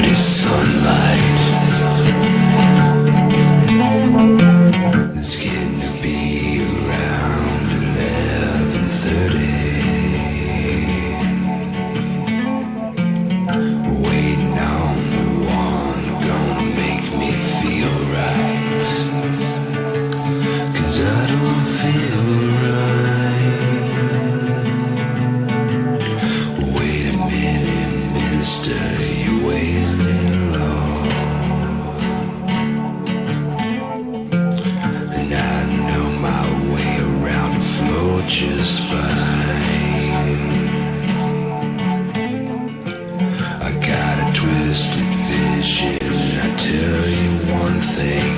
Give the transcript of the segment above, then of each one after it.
dirty sunlight. It's getting to be around 11:30. Waiting on the one gonna make me feel right. 'Cause I don't feel right. Wait a minute, mister, you're wailing low. And I know my way around the floor just fine. I got a twisted vision, I tell you one thing.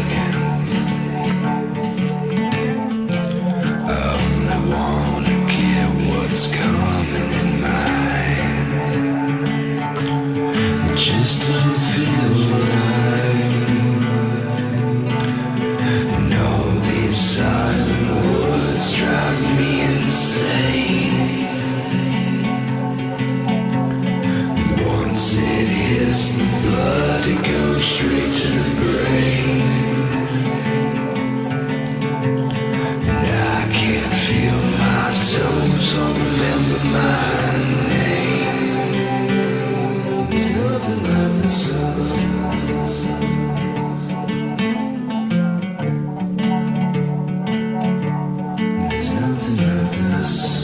I only wanna get what's coming in mine. It just don't feel right. And all these silent words drive me insane. Once it hits the blood, it goes straight to the brain. And I can't feel my toes or remember my name. There's nothing like the sun. There's nothing like the sun.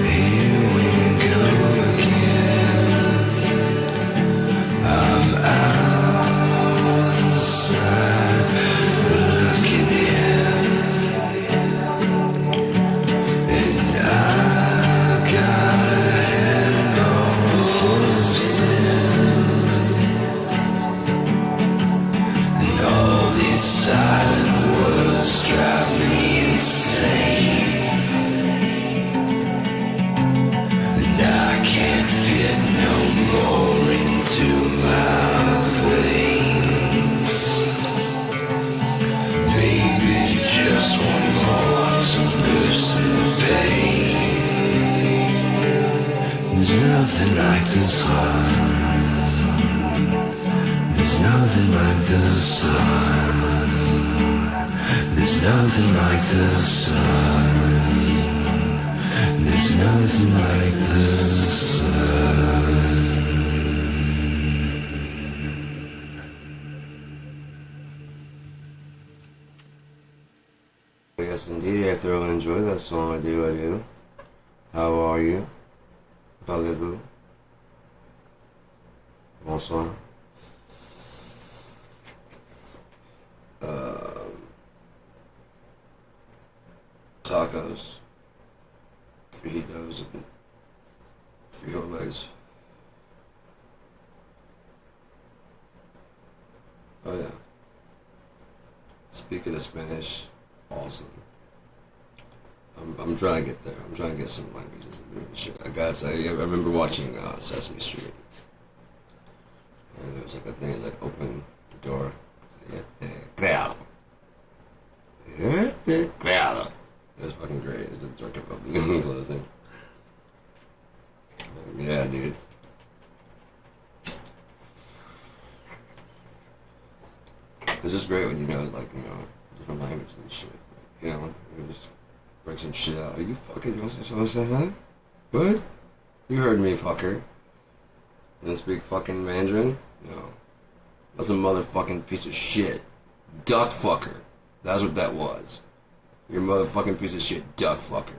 Here we go again. I'm outside looking in, and I've got a hangover full of sin. And all these silent words drive me insane. And I can't fit no more into my veins. Maybe just one more to loosen the pain. There's nothing like the sun. There's nothing like the sun. There's nothing like the sun. There's nothing like the sun. Yes, indeed. I thoroughly enjoy that song. I do. How are you? Parlez-vous? Bonsoir. Tacos, fajitas, and frijoles. Oh yeah. Speaking of Spanish, awesome. I'm trying to get there. I'm trying to get some languages and doing shit. I remember watching Sesame Street, and there was like a thing like open the door. Creado. Creado. It was fucking great. It didn't talk about the thing. Yeah, dude. It's just great when you know, like, different languages and shit. You just break some shit out. Are you fucking supposed to say that? What? You heard me, fucker. You don't speak fucking Mandarin? No. That's a motherfucking piece of shit. Duck fucker. That's what that was. You're a motherfucking piece of shit duck fucker.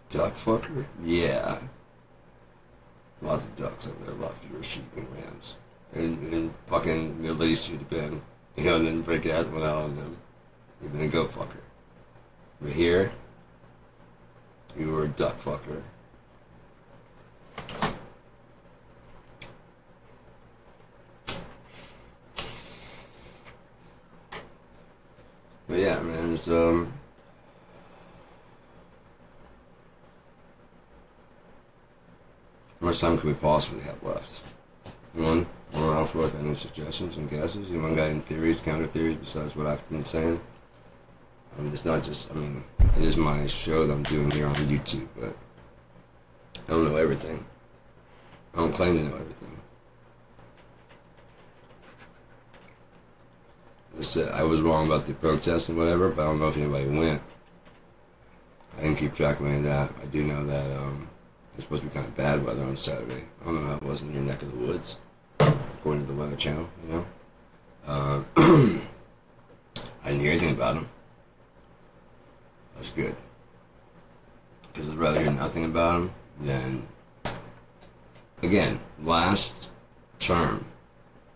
Duck fucker? Yeah. Lots of ducks over there left. Your sheep and rams. And fucking Middle East you'd have been. And then break your ass one out on them. You've been a goat fucker. But here, you were a duck fucker. But yeah, man, it's, how much time can we possibly have left? One more down for it. Any suggestions and guesses? Anyone got any theories, counter theories besides what I've been saying? It's not just, it is my show that I'm doing here on YouTube, but I don't know everything. I don't claim to know everything. I was wrong about the protests and whatever, but I don't know if anybody went. I didn't keep track of any of that. I do know that it's supposed to be kind of bad weather on Saturday. I don't know how it was in your neck of the woods, according to the Weather Channel, you know. I didn't hear anything about them. That's good. Because I'd rather hear nothing about them than... Again, last term,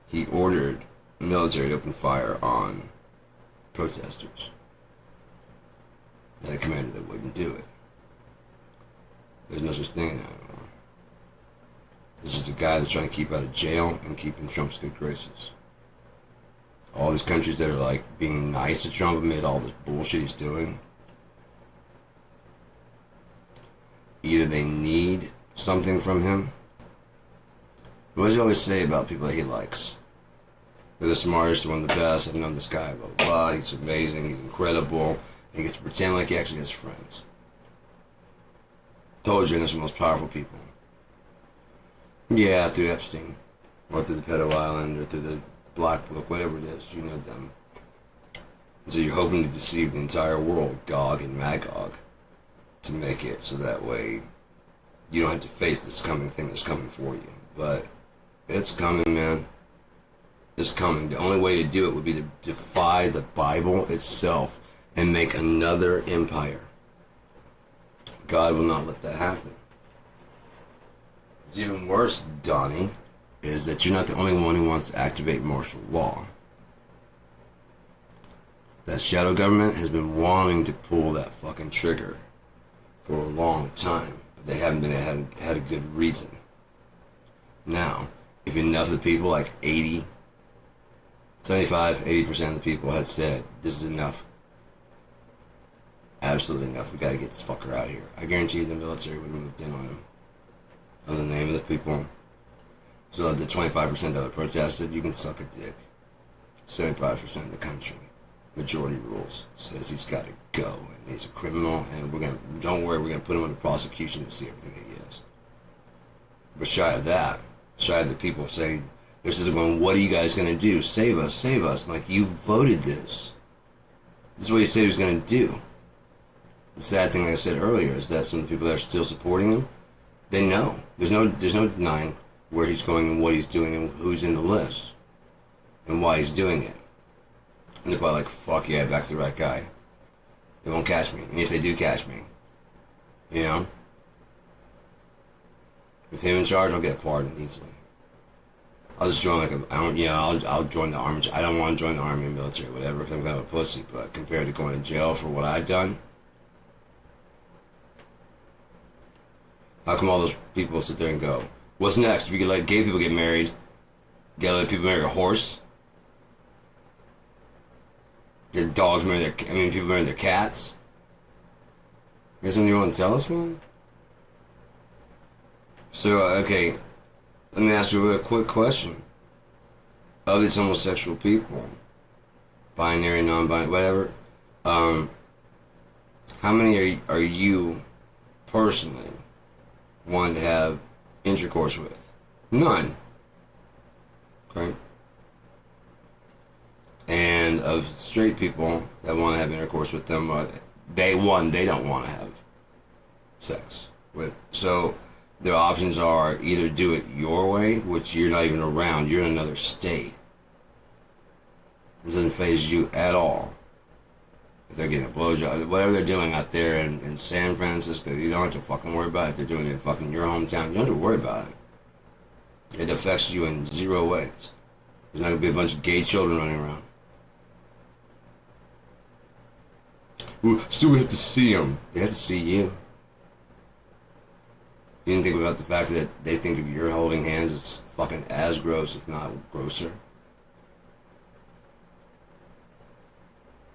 he ordered the military to open fire on protesters. And the commander that wouldn't do it. There's no such thing anymore. There's just a guy that's trying to keep out of jail and keep in Trump's good graces. All these countries that are like being nice to Trump amid all this bullshit he's doing, either they need something from him. What does he always say about people that he likes? They're the smartest, one of the best. I've known this guy, blah, blah, blah. He's amazing, he's incredible. And he gets to pretend like he actually has friends. Told you, they're the most powerful people. Yeah, through Epstein, or through the Pedo Island, or through the Black Book, whatever it is, you know them. And so you're hoping to deceive the entire world, Gog and Magog, to make it so that way you don't have to face this coming thing that's coming for you. But it's coming, man. It's coming. The only way to do it would be to defy the Bible itself and make another empire. God will not let that happen. What's even worse, Donnie, is that you're not the only one who wants to activate martial law. That shadow government has been wanting to pull that fucking trigger for a long time, but they haven't had a good reason. Now, if enough of the people, like 80% of the people had said, this is enough. Absolutely enough. We gotta get this fucker out of here. I guarantee you the military would have moved in on him. On the name of the people. So the 25% that protested, you can suck a dick. 75% of the country, majority rules, says he's gotta go. And he's a criminal, and don't worry, we're gonna put him under prosecution to see everything that he is. But shy of that, shy of the people saying, they're just going, what are you guys gonna do? Save us, save us. Like, you voted this. This is what he said he was gonna do. The sad thing, like I said earlier, is that some of the people that are still supporting him, they know. There's no denying where he's going and what he's doing and who's in the list and why he's doing it. And they're probably like, fuck yeah, back to the right guy. They won't catch me. And if they do catch me, you know, with him in charge, I'll get pardoned easily. I'll just join I'll join the army. I don't want to join the army and military, whatever, because I'm kind of a pussy. But compared to going to jail for what I've done, how come all those people sit there and go, what's next? We could let gay people get married. You gotta let people marry a horse. Get dogs marry people marry their cats. You guys you want to tell us, man? So, okay, let me ask you a quick question. Of these homosexual people, binary, non-binary, whatever, how many are you personally wanting to have intercourse with? None. Okay? And of straight people that want to have intercourse with them, they don't want to have sex with. So their options are either do it your way, which you're not even around, you're in another state. It doesn't faze you at all. If they're getting a blowjob, whatever they're doing out there in San Francisco, you don't have to fucking worry about it. If they're doing it in fucking your hometown, you don't have to worry about it. It affects you in zero ways. There's not going to be a bunch of gay children running around. Still, we have to see them. They have to see you. You didn't think about the fact that they think if you're holding hands, it's fucking as gross, if not grosser.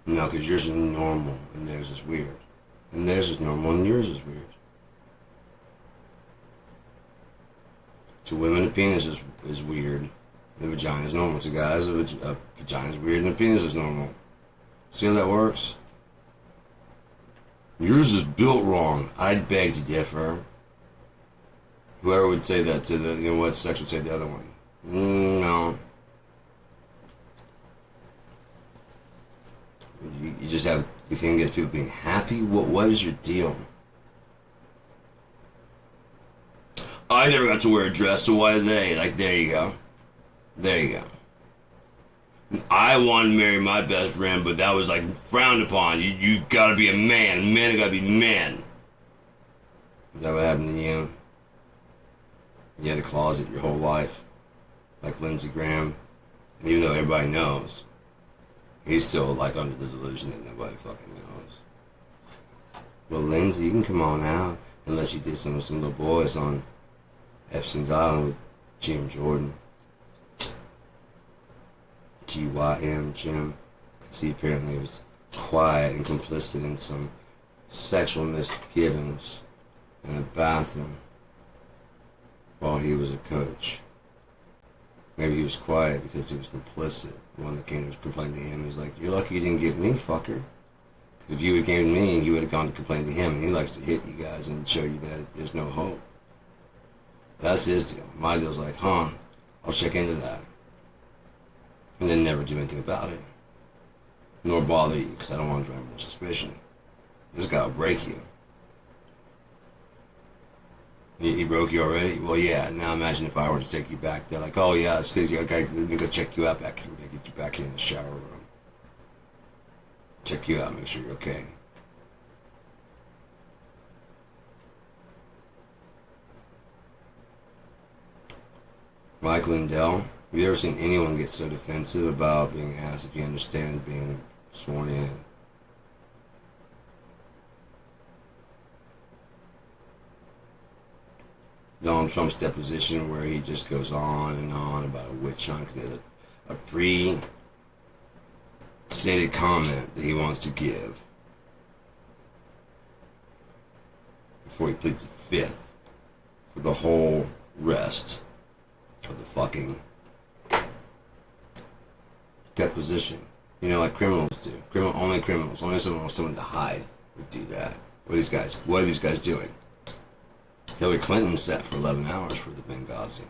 No, because yours is normal, and theirs is weird. And theirs is normal, and yours is weird. To women, a penis is weird. The vagina's normal to guys. A vagina's weird and a penis is normal. See how that works? Yours is built wrong. I'd beg to differ. Whoever would say that to the, you know, what sex would say the other one? No. You just have the thing gets people being happy. What is your deal? I never got to wear a dress, so why they? Like, there you go. There you go. I wanted to marry my best friend, but that was like frowned upon. You gotta be a man. Men gotta be men. Is that what happened to you? You had a closet your whole life, like Lindsey Graham. And even though everybody knows, he's still like under the delusion that nobody fucking knows. Well, Lindsey, you can come on out unless you did some little boys on Epstein's Island with Jim Jordan. GYM, Jim. Because he apparently was quiet and complicit in some sexual misgivings in a bathroom while he was a coach. Maybe he was quiet because he was complicit. The one that came to complain to him, he was like, "You're lucky you didn't get me, fucker. Because if you would have came to me, he would have gone to complain to him, and he likes to hit you guys and show you that there's no hope." That's his deal. My deal's like, I'll check into that. And then never do anything about it. Nor bother you, because I don't want to drive more suspicion. This guy will break you. He broke you already? Well, yeah. Now imagine if I were to take you back there. Like, oh, yeah, it's because let me go check you out back here. We're going to get you back here in the shower room. Check you out, make sure you're okay. Mike Lindell. Have you ever seen anyone get so defensive about being asked if he understands being sworn in? Donald Trump's deposition where he just goes on and on about a witch hunt because there's a pre-stated comment that he wants to give before he pleads the fifth for the whole rest of the fucking deposition. You know, like criminals do. Only criminals, only someone to hide would do that. What are these guys doing? Hillary Clinton sat for 11 hours for the Benghazi.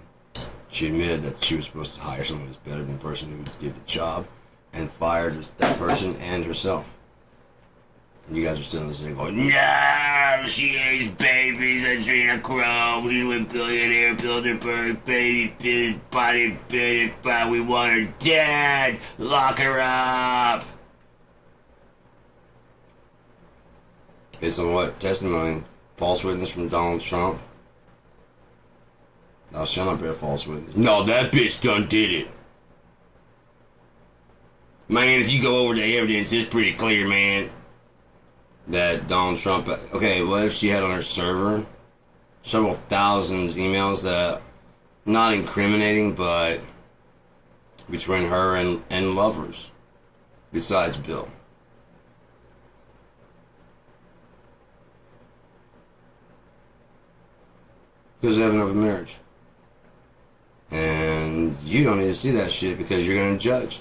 She admitted that she was supposed to hire someone who's better than the person who did the job and fired that person and herself. And you guys are still listening going, "No, she hates babies, Adrena Crowe, he went billionaire, Bilderberg, baby, body, we want her dead, lock her up." Based on what? Testimony. False witness from Donald Trump. Thou shalt not bear false witness. No, that bitch done did it. Man, if you go over the evidence, it's pretty clear, man, that Donald Trump... Okay, what if she had on her server several thousand emails that... Not incriminating, but... between her and lovers. Besides Bill. Because they have an open marriage. And you don't need to see that shit because you're going to judge.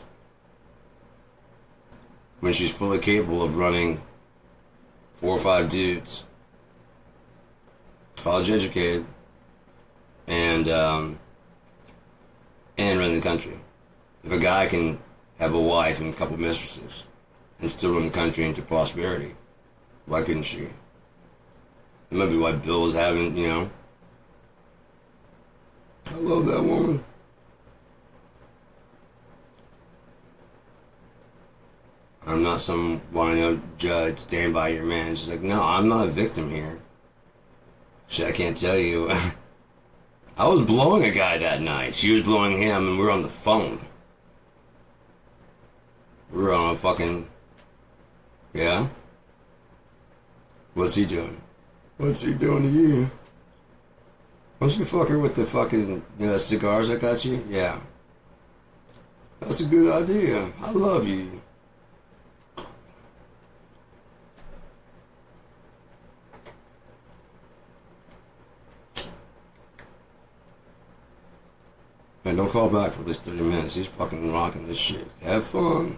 When she's fully capable of running 4 or 5 dudes, college educated, and running the country. If a guy can have a wife and a couple mistresses and still run the country into prosperity, why couldn't she? It might be why Bill was having, you know... I love that woman. I'm not some wino judge, stand by your man. She's like, no, I'm not a victim here. Shit, I can't tell you. I was blowing a guy that night. She was blowing him, and we were on the phone. We were on a fucking... Yeah? What's he doing? What's he doing to you? Don't you fuck her with the fucking, you know, cigars I got you? Yeah. That's a good idea. I love you. Man, don't call back for at least 30 minutes. He's fucking rocking this shit. Have fun.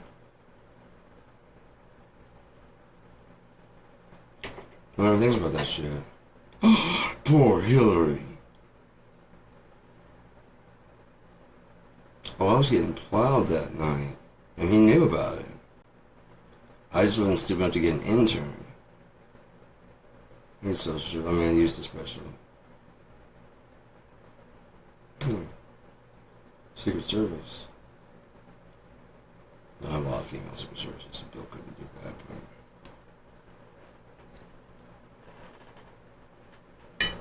What other things about that shit? Poor Hillary. Oh, I was getting plowed that night. And he knew about it. I just wasn't stupid enough to get an intern. He's so sure. I mean, I used to special. Secret Service. I have a lot of female Secret Services, so Bill couldn't do that. But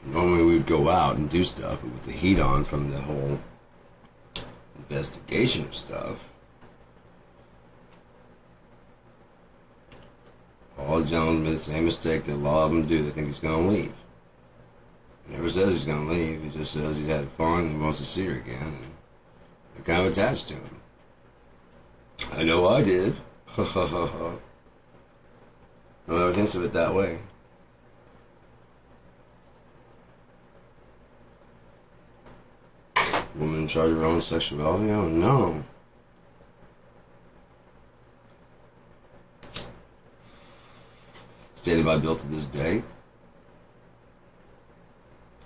normally we would go out and do stuff, but with the heat on from the whole investigation of stuff, all the gentlemen made the same mistake that a lot of them do. They think he's going to leave. He never says he's going to leave. He just says he's had fun and wants to see her again. And they're kind of attached to him. I know I did. Ha ha ha ha. No one ever thinks of it that way. Woman in charge of her own sexuality? Oh no. Stated by Bill to this day.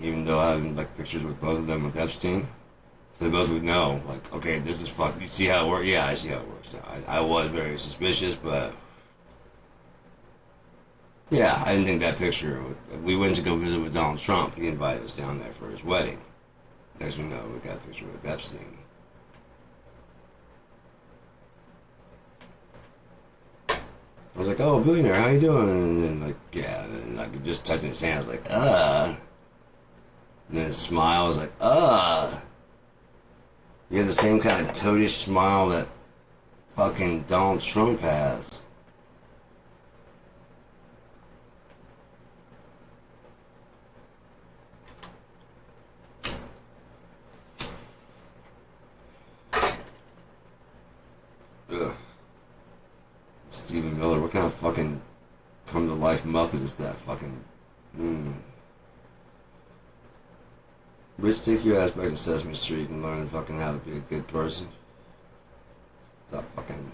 Even though I have like pictures with both of them with Epstein. So they both would know, like, okay, this is fucked. You see how it works? Yeah, I see how it works now. I was very suspicious, but yeah, I didn't think that picture we went to go visit with Donald Trump. He invited us down there for his wedding. Next thing we know, we got a picture with Epstein. I was like, oh, billionaire, how you doing? And then, like, yeah, and then, like, just touching his hand, I was like, And then his smile was like, You have the same kind of toadish smile that fucking Donald Trump has. Ugh. Stephen Miller, what kind of fucking come to life Muppet is that fucking Rich, take your ass back to Sesame Street and learn fucking how to be a good person. Stop fucking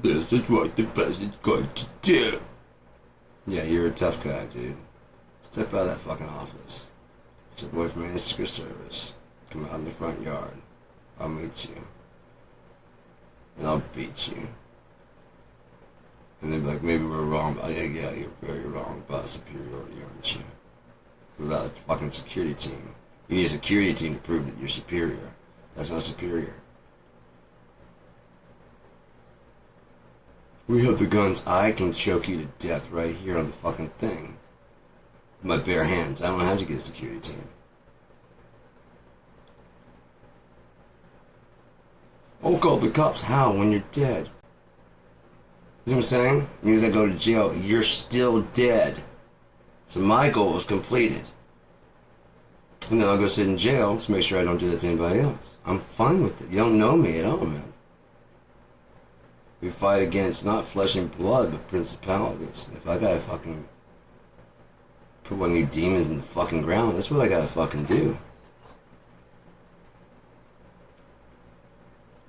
this is what the president's going to do. Yeah, you're a tough guy, dude. Step out of that fucking office. Get your boy from any Secret Service. Come out in the front yard. I'll meet you. And I'll beat you. And they'd be like, maybe we're wrong. Oh, yeah, you're very wrong about superiority, aren't you? Without a fucking security team. You need a security team to prove that you're superior. That's not superior. We have the guns. I can choke you to death right here on the fucking thing. With my bare hands. I don't have to get a security team. I'll call the cops. How? When you're dead. You know what I'm saying? Even if I go to jail, you're still dead. So my goal is completed. And then I'll go sit in jail to make sure I don't do that to anybody else. I'm fine with it. You don't know me at all, man. We fight against not flesh and blood, but principalities. If I gotta fucking put one of you demons in the fucking ground, that's what I gotta fucking do.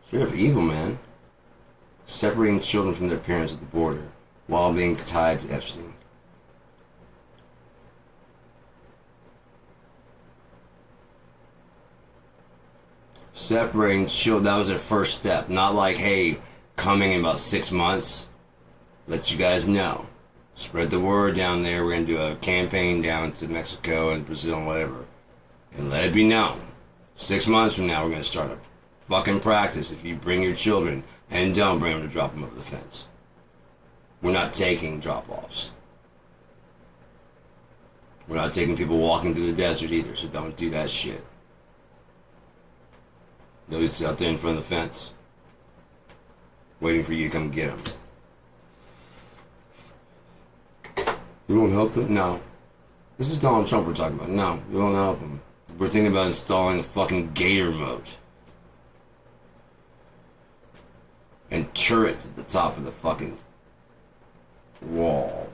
Straight up evil, man. Separating children from their parents at the border while being tied to Epstein. Separating children, that was their first step. Not like, hey, coming in about 6 months. Let you guys know. Spread the word down there. We're going to do a campaign down to Mexico and Brazil and whatever. And let it be known. 6 months from now, we're going to start a fucking practice if you bring your children and don't bring them to drop them over the fence. We're not taking drop-offs. We're not taking people walking through the desert either, so don't do that shit. Nobody's out there in front of the fence waiting for you to come get them. You won't help them? No. This is Donald Trump we're talking about. No, we won't help them. We're thinking about installing a fucking gator moat. And turrets at the top of the fucking wall.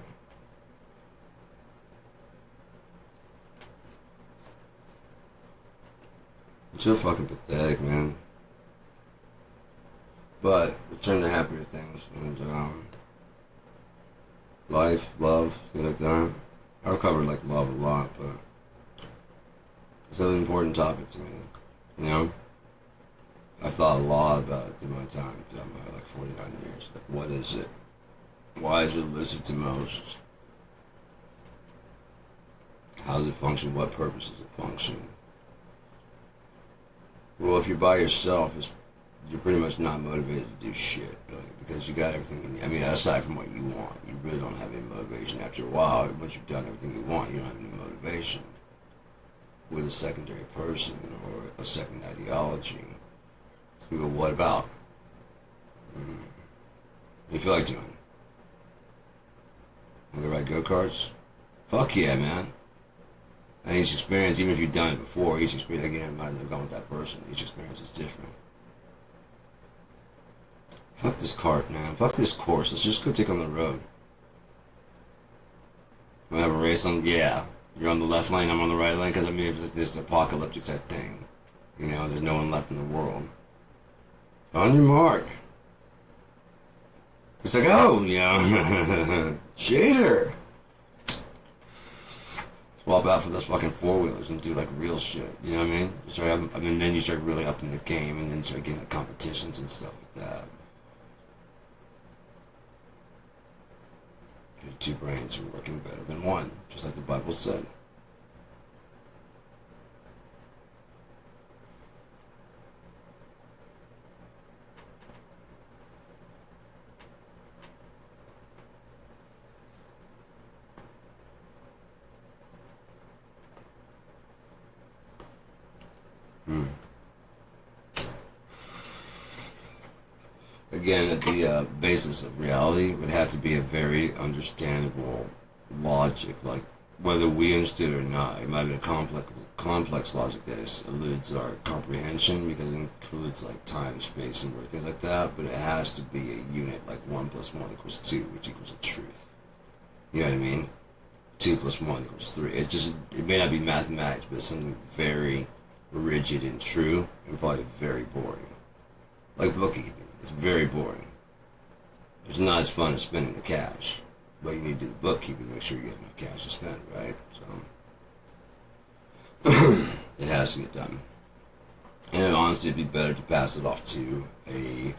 It's so fucking pathetic, man. But return to happier things and life, love, things like that. I've covered like love a lot, but it's an important topic to me. You know, I thought a lot about it through my time, throughout my like 49 years. Like, what is it? Why is it listed to most? How does it function? What purpose does it function? Well, if you're by yourself, you're pretty much not motivated to do shit, really, because you got everything you need. I mean, aside from what you want, you really don't have any motivation. After a while, once you've done everything you want, you don't have any motivation. With a secondary person or a second ideology, you go, what about? What do you feel like doing? Want to ride go-karts? Fuck yeah, man. And each experience, even if you've done it before, each experience, again, might have gone with that person. Each experience is different. Fuck this cart, man. Fuck this course. Let's just go take on the road. We have a race on? Yeah. You're on the left lane, I'm on the right lane, because I mean, if it's this apocalyptic type thing, you know, there's no one left in the world. On your mark. It's like, oh, you know, cheater. Swap out for those fucking four-wheelers and do like real shit, you know what I mean? Then you start really upping the game, and then you start getting like competitions and stuff like that. Your two brains are working better than one, just like the Bible said. Again, at the basis of reality would have to be a very understandable logic, like whether we understood it or not. It might be a complex logic that eludes our comprehension because it includes like time, space, and things like that. But it has to be a unit like 1 + 1 = 2, which equals a truth. You know what I mean? 2 + 1 = 3. It may not be mathematics, but it's something very rigid and true, and probably very boring. Like bookkeeping. It's very boring. It's not as fun as spending the cash. But you need to do the bookkeeping to make sure you get enough cash to spend, right? So, it has to get done. And honestly, it'd be better to pass it off to a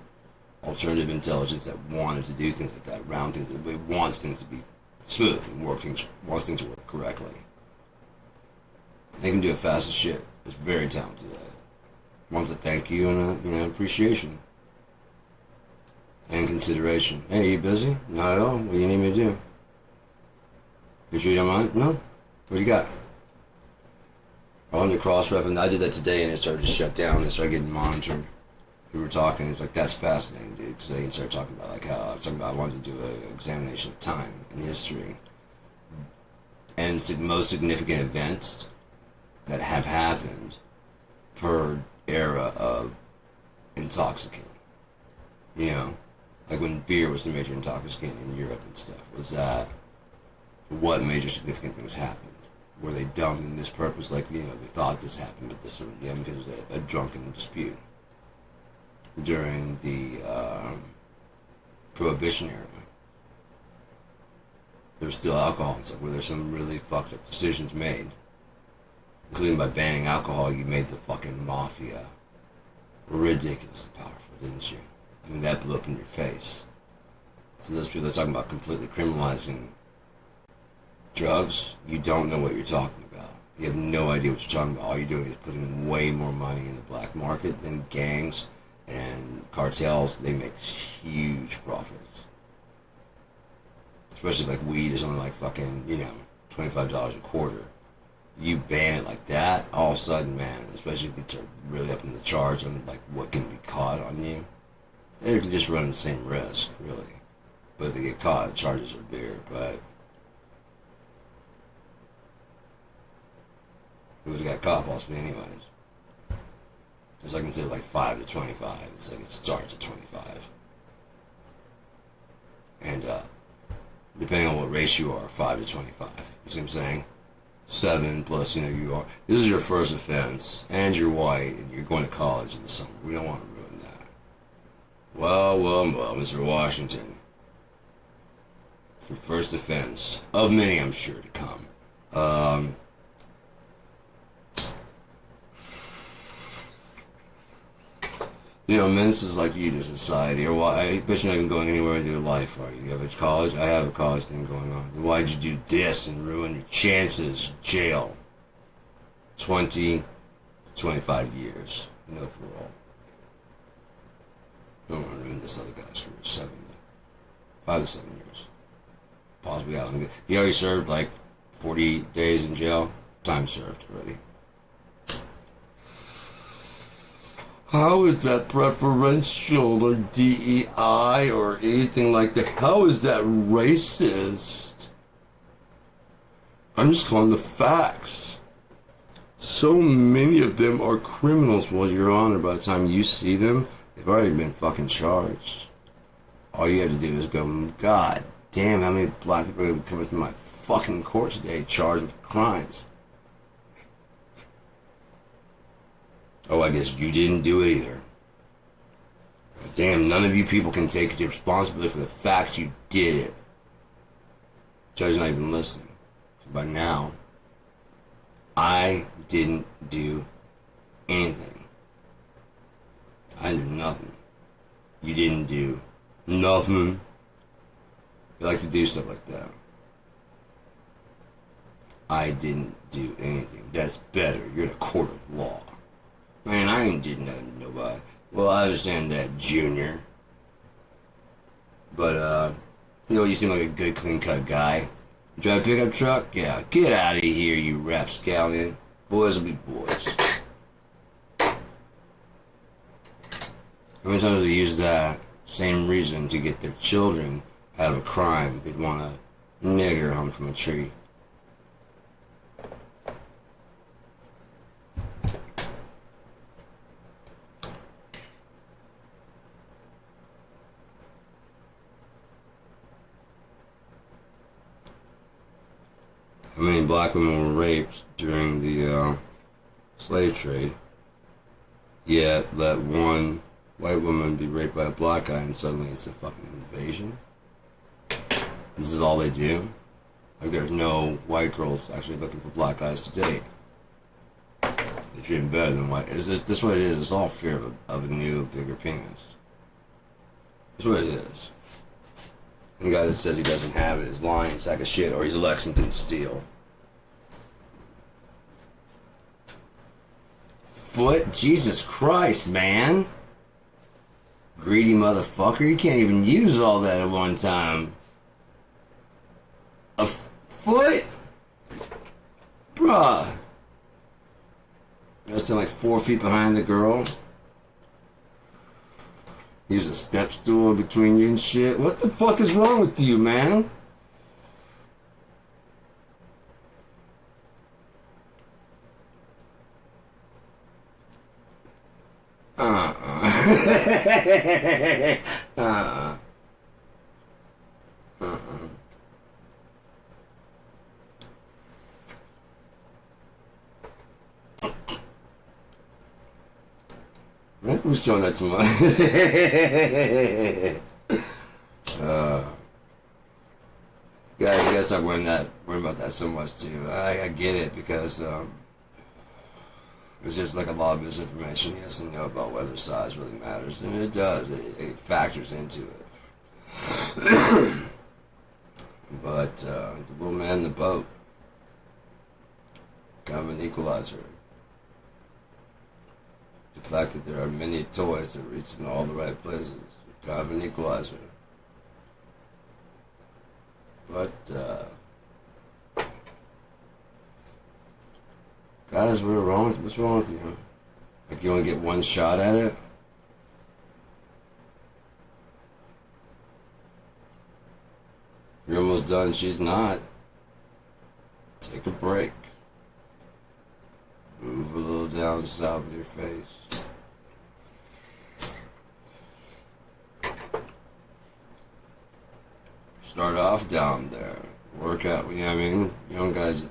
alternative intelligence that wanted to do things like that, round things. It wants things to be smooth and wants things to work correctly. They can do it fast as shit. It's very talented at it. Wants a thank you and a, appreciation. And consideration. Hey, you busy? Not at all. What do you need me to do? You sure you don't mind? No? What do you got? I wanted to cross-ref, and I did that today, and it started to shut down, and it started getting monitored. We were talking, it's like, that's fascinating, dude, because they started talking about, like, how I wanted to do an examination of time and history. And most significant events that have happened per era of intoxicant. You know? Like when beer was the major intoxicant in Europe and stuff, was that what major significant things happened? Were they dumb in this purpose? Like, they thought this happened, but this was because it was a drunken dispute during the Prohibition era. There was still alcohol and stuff, where there's some really fucked up decisions made, including by banning alcohol. You made the fucking mafia ridiculously powerful, didn't you? I mean, that blew up in your face. So those people that are talking about completely criminalizing drugs, you don't know what you're talking about. You have no idea what you're talking about. All you're doing is putting way more money in the black market than gangs and cartels. They make huge profits. Especially like weed is only like fucking, $25 a quarter. You ban it like that, all of a sudden, man, especially if they start really up in the charge on like what can be caught on you, they're just running the same risk, really. But if they get caught, the charges are bigger, but we would have got caught possibly anyways. It's like instead of like 5 to 25, it's like it starts at 25. And depending on what race you are, 5 to 25. You see what I'm saying? 7 plus, this is your first offense, and you're white, and you're going to college in the summer. We don't want to ruin that. Well, Mr. Washington. Your first offense, of many I'm sure to come. Menaces like you to society, or why? I bet you're not even going anywhere in your life, are you? You have a college? I have a college thing going on. Why'd you do this and ruin your chances? Jail. 20 to 25 years. No parole. I don't want to ruin this other guy's career. 5 to 7 years. Possibly out. He already served like 40 days in jail. Time served already. How is that preferential or DEI or anything like that? How is that racist? I'm just calling the facts. So many of them are criminals. Well, Your Honor, by the time you see them, they've already been fucking charged. All you have to do is go, God damn, how many black people are going to be coming through my fucking court today charged with crimes? Oh, I guess you didn't do it either. Damn, none of you people can take the responsibility for the facts you did it. Judge's not even listening. So by now, I didn't do anything. I didn't do nothing. You didn't do nothing. You like to do stuff like that. I didn't do anything. That's better. You're in a court of law. Man, I ain't did nothing to nobody. Well, I understand that, Junior. But, you seem like a good, clean-cut guy. You drive a pickup truck? Yeah, get out of here, you rapscallion. Boys will be boys. How many times do they use that same reason to get their children out of a crime? They'd want a nigger hung from a tree. How many black women were raped during the slave trade? Yet let one white woman be raped by a black guy and suddenly it's a fucking invasion? This is all they do? Like there's no white girls actually looking for black guys to date. They treat them better than white. Is this what it is? It's all fear of a new, bigger penis. That's what it is. And the guy that says he doesn't have it is lying, sack of shit, or he's Lexington Steel. Foot? Jesus Christ, man. Greedy motherfucker. You can't even use all that at one time. A foot? Bruh. You stand like 4 feet behind the girl. Use a step stool between you and shit. What the fuck is wrong with you, man? Who's showing that to my... Guys, you gotta stop worrying about that so much too. I get it because it's just like a lot of misinformation. Yes, and know about whether size really matters, and it does. It factors into it. But the little man in the boat, kind of an equalizer. The fact that there are many toys that reach in all the right places, kind of an equalizer. But, guys, what's wrong with you? Like you only get one shot at it? You're almost done, she's not. Take a break. Move a little down south of your face. Start off down there. Work out, you know what I mean? Young guys,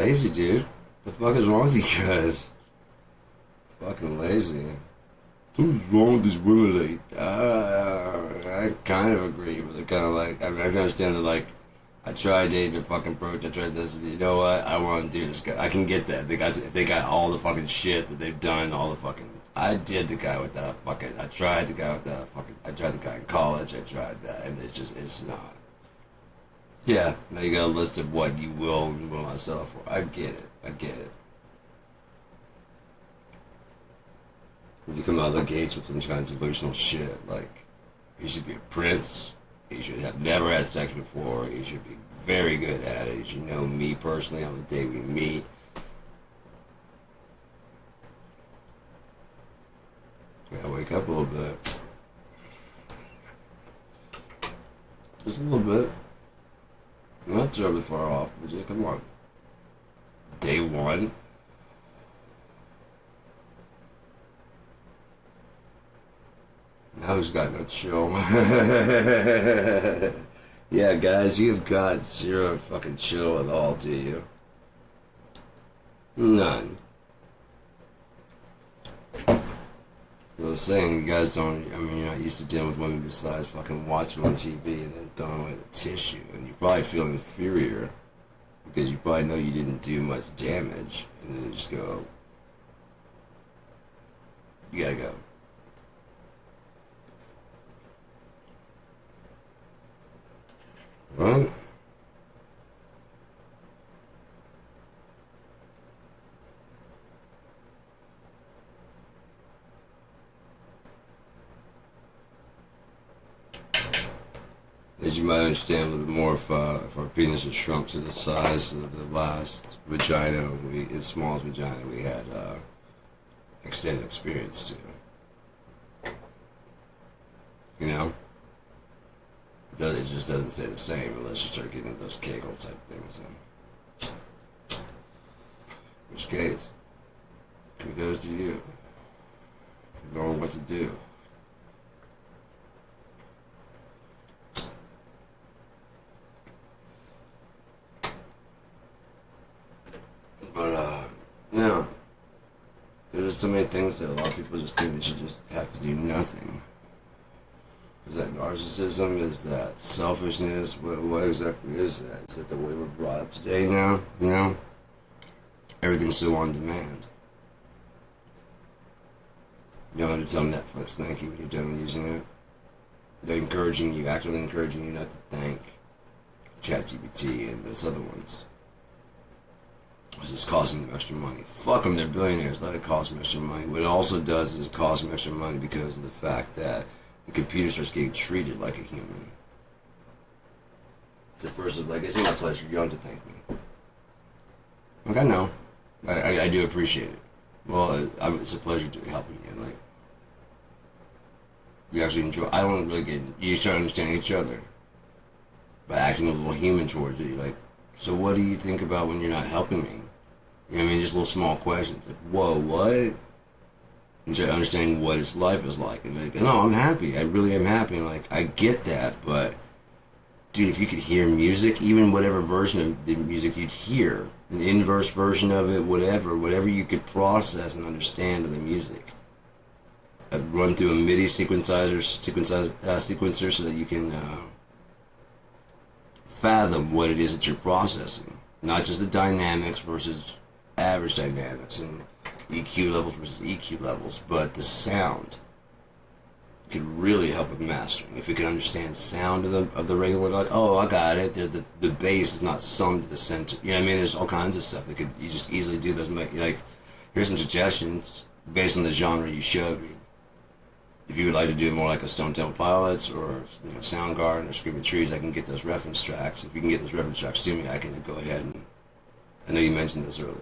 lazy, dude. The fuck is wrong with you guys? Fucking lazy. Something's wrong with these women. Like, I kind of agree, but they're kind of like, I can understand that, like, I tried dating a fucking broke, I tried this, you know what, I want to do this guy. I can get that. If they got all the fucking shit that they've done, all the fucking, I did the guy with that fucking, I tried the guy with that fucking, I tried the guy in college, I tried that, and it's not. Yeah, now you got a list of what you will and will not sell for. I get it. If you come out of the gates with some kind of delusional shit, like, he should be a prince, he should have never had sex before, he should be very good at it, he should know me personally on the day we meet. Yeah, wake up a little bit. Just a little bit. Not terribly far off, but just come on. Day one. Now who's got no chill? Yeah, guys, you've got zero fucking chill at all, do you? None. I was saying, you guys don't, I mean, you're not used to dealing with women besides fucking watching on TV and then throwing away the tissue. And you probably feel inferior because you probably know you didn't do much damage. And then you just go, you gotta go. Right? As you might understand a little bit more, if our penis had shrunk to the size of the last vagina, its smallest vagina we had extended experience to. You know? It just doesn't stay the same unless you start getting those Kegel type things. In which case, kudos to you. You know what to do. But, yeah. There's so many things that a lot of people just think they should just have to do nothing. Is that narcissism? Is that selfishness? What exactly is that? Is that the way we're brought up today now? You know? Everything's so on demand. You don't have to tell Netflix thank you when you're done using it. They're encouraging you, actively encouraging you not to thank ChatGPT and those other ones. It's just costing them extra money. Fuck them, they're billionaires. Let it cost them extra money. What it also does is cost them extra money because of the fact that the computer starts getting treated like a human. The first is like, it's my pleasure, you don't have to thank me. Like, I know. I do appreciate it. Well, it's a pleasure to helping you. Like, you actually enjoy. I don't really get. You start understanding each other by acting a little human towards you. Like, so what do you think about when you're not helping me? You know what I mean? Just little small questions. Like, whoa, what? And start understanding what his life is like. And like, no, I'm happy. I really am happy. And like, I get that, but dude, if you could hear music, even whatever version of the music you'd hear, an inverse version of it, whatever you could process and understand of the music. I'd run through a MIDI sequencer so that you can fathom what it is that you're processing. Not just the dynamics versus average dynamics and EQ levels versus EQ levels, but the sound could really help with mastering. If you can understand sound of the regular, like, oh, I got it. The bass is not summed to the center. You know what I mean? There's all kinds of stuff that you just easily do those. Like, here's some suggestions based on the genre you showed me. If you would like to do more like a Stone Temple Pilots or Soundgarden or Screaming Trees, I can get those reference tracks. If you can get those reference tracks to me, I can go ahead and. I know you mentioned this earlier,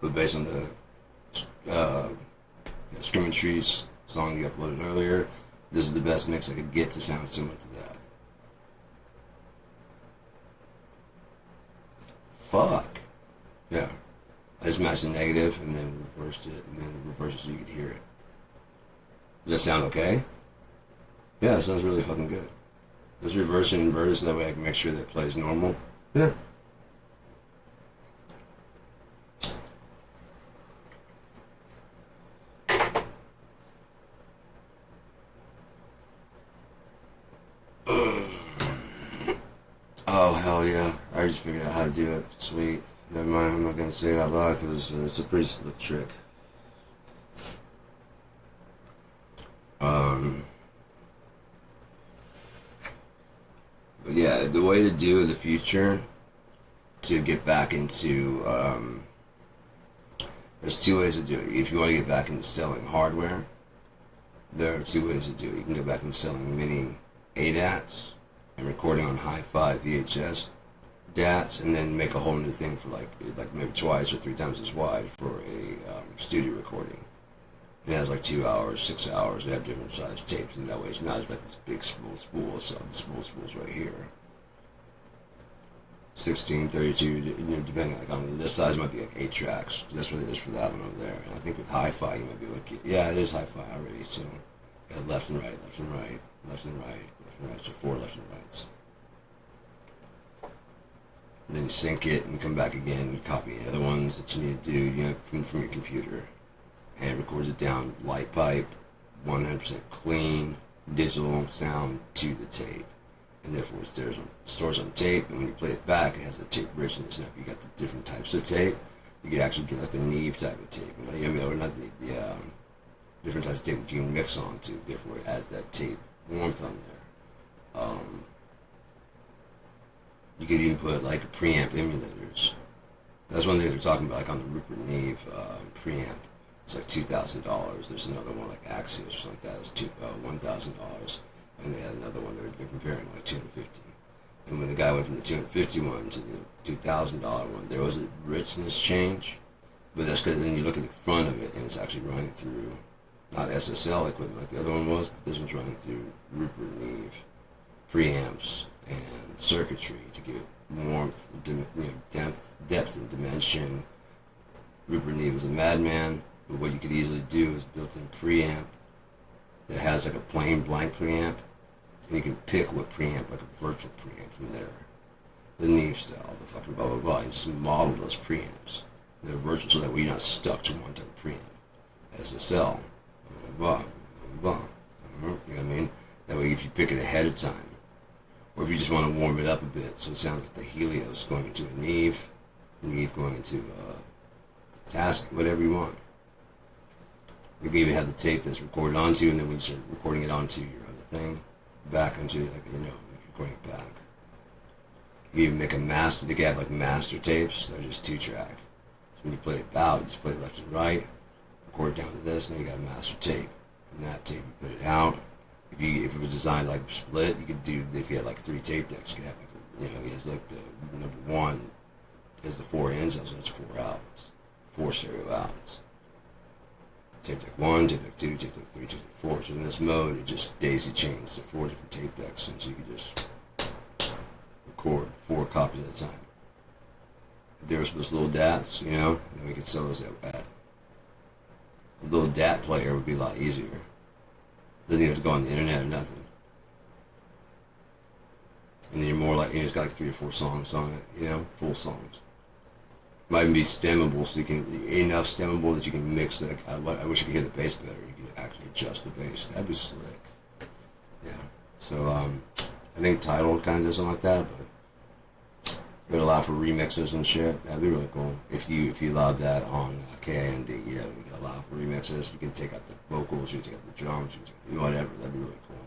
but based on the Screaming Trees song you uploaded earlier, this is the best mix I could get to sound similar to that. Fuck. Yeah. I just matched the negative and then reversed it so you could hear it. Does that sound okay? Yeah, it sounds really fucking good. Let's reverse and invert it so that way I can make sure that it plays normal. Yeah. yeah, I just figured out how to do it. Sweet. Never mind, I'm not gonna say it out loud because it's a pretty slick trick. But yeah, the way to do in the future to get back into, there's two ways to do it. If you want to get back into selling hardware, there are two ways to do it. You can go back into selling mini ADATs and recording on hi-fi VHS DATs, and then make a whole new thing for like maybe twice or three times as wide for a studio recording. It has like 2 hours, 6 hours. They have different size tapes, and that way it's not as like this big spool. So the spool's right here. 16, 32, you know, depending like on this size, might be like 8 tracks. That's what it is for that one over there. And I think with hi-fi, you might be able to get, yeah, it is hi-fi already. So you got left and right, left and right, left and right, left and right. So 4 left and rights. And then you sync it and come back again. You copy the other ones that you need to do, you know, from your computer. And it records it down light pipe, 100% clean, digital sound to the tape. And therefore it stores on tape, and when you play it back, it has a tape richness. Now if you got the different types of tape, you could actually get like the Neve type of tape. You know, or not the different types of tape that you can mix onto, therefore it adds that tape warmth on there. You could even put like preamp emulators. That's one thing they're talking about, like on the Rupert Neve preamp. It's like $2,000. There's another one like Axios or something like that. It's $1,000. And they had another one they're comparing like $250. And when the guy went from the $250 one to the $2,000 one, there was a richness change. But that's because then you look at the front of it, and it's actually running through not SSL equipment like the other one was, but this one's running through Rupert Neve preamps and circuitry to give it warmth, depth and dimension. Rupert Neve was a madman. But what you could easily do is built-in preamp that has like a plain blank preamp, and you can pick what preamp, like a virtual preamp from there. The Neve style, the fucking blah blah blah, and just model those preamps. They're virtual so that way you're not stuck to one type of preamp. SSL, blah blah blah. You know what I mean? That way if you pick it ahead of time, or if you just want to warm it up a bit, so it sounds like the Helios going into a Neve going into a Task, whatever you want. You can even have the tape that's recorded onto, and then when you start recording it onto your other thing, back onto, like, you know, recording it back. You can even make a master. They can have like master tapes. They're just 2-track. So when you play it out, you just play it left and right, record it down to this, and then you got a master tape. From that tape, you put it out. If it was designed like split, you could do. If you had like 3 tape decks, you could have like, you know, he has like the number 1 is the 4 ins, so that's 4 outs, 4 stereo outs. Tape deck 1, tape deck 2, tape deck 3, tape deck 4. So in this mode, it just daisy chains to 4 different tape decks, and so you can just record 4 copies at a time. If there was those little DATs, you know, and then we could sell those at a little DAT player would be a lot easier. Then you have to go on the internet or nothing. And then you're more like, you know, it's got like 3 or 4 songs on it, you know, full songs. Might even be stemmable, so you can enough stemmable that you can mix it. I wish you could hear the bass better. You could actually adjust the bass. That'd be slick. Yeah. So I think Tidal kind of does something like that, but it would allow for remixes and shit. That'd be really cool. If you allow that on KIND, yeah, you can allow for remixes. You can take out the vocals, you can take out the drums, you can take out whatever. That'd be really cool.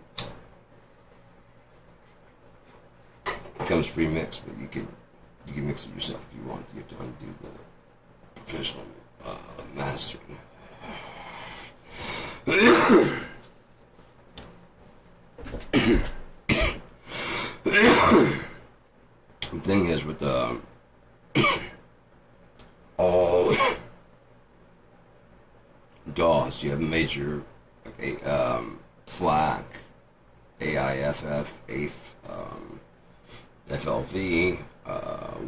It comes pre-mixed, but you can mix it yourself if you want. You have to undo the professional mastering. The thing is with all DAWs, you have major FLAC, AIFF, AIF, FLV,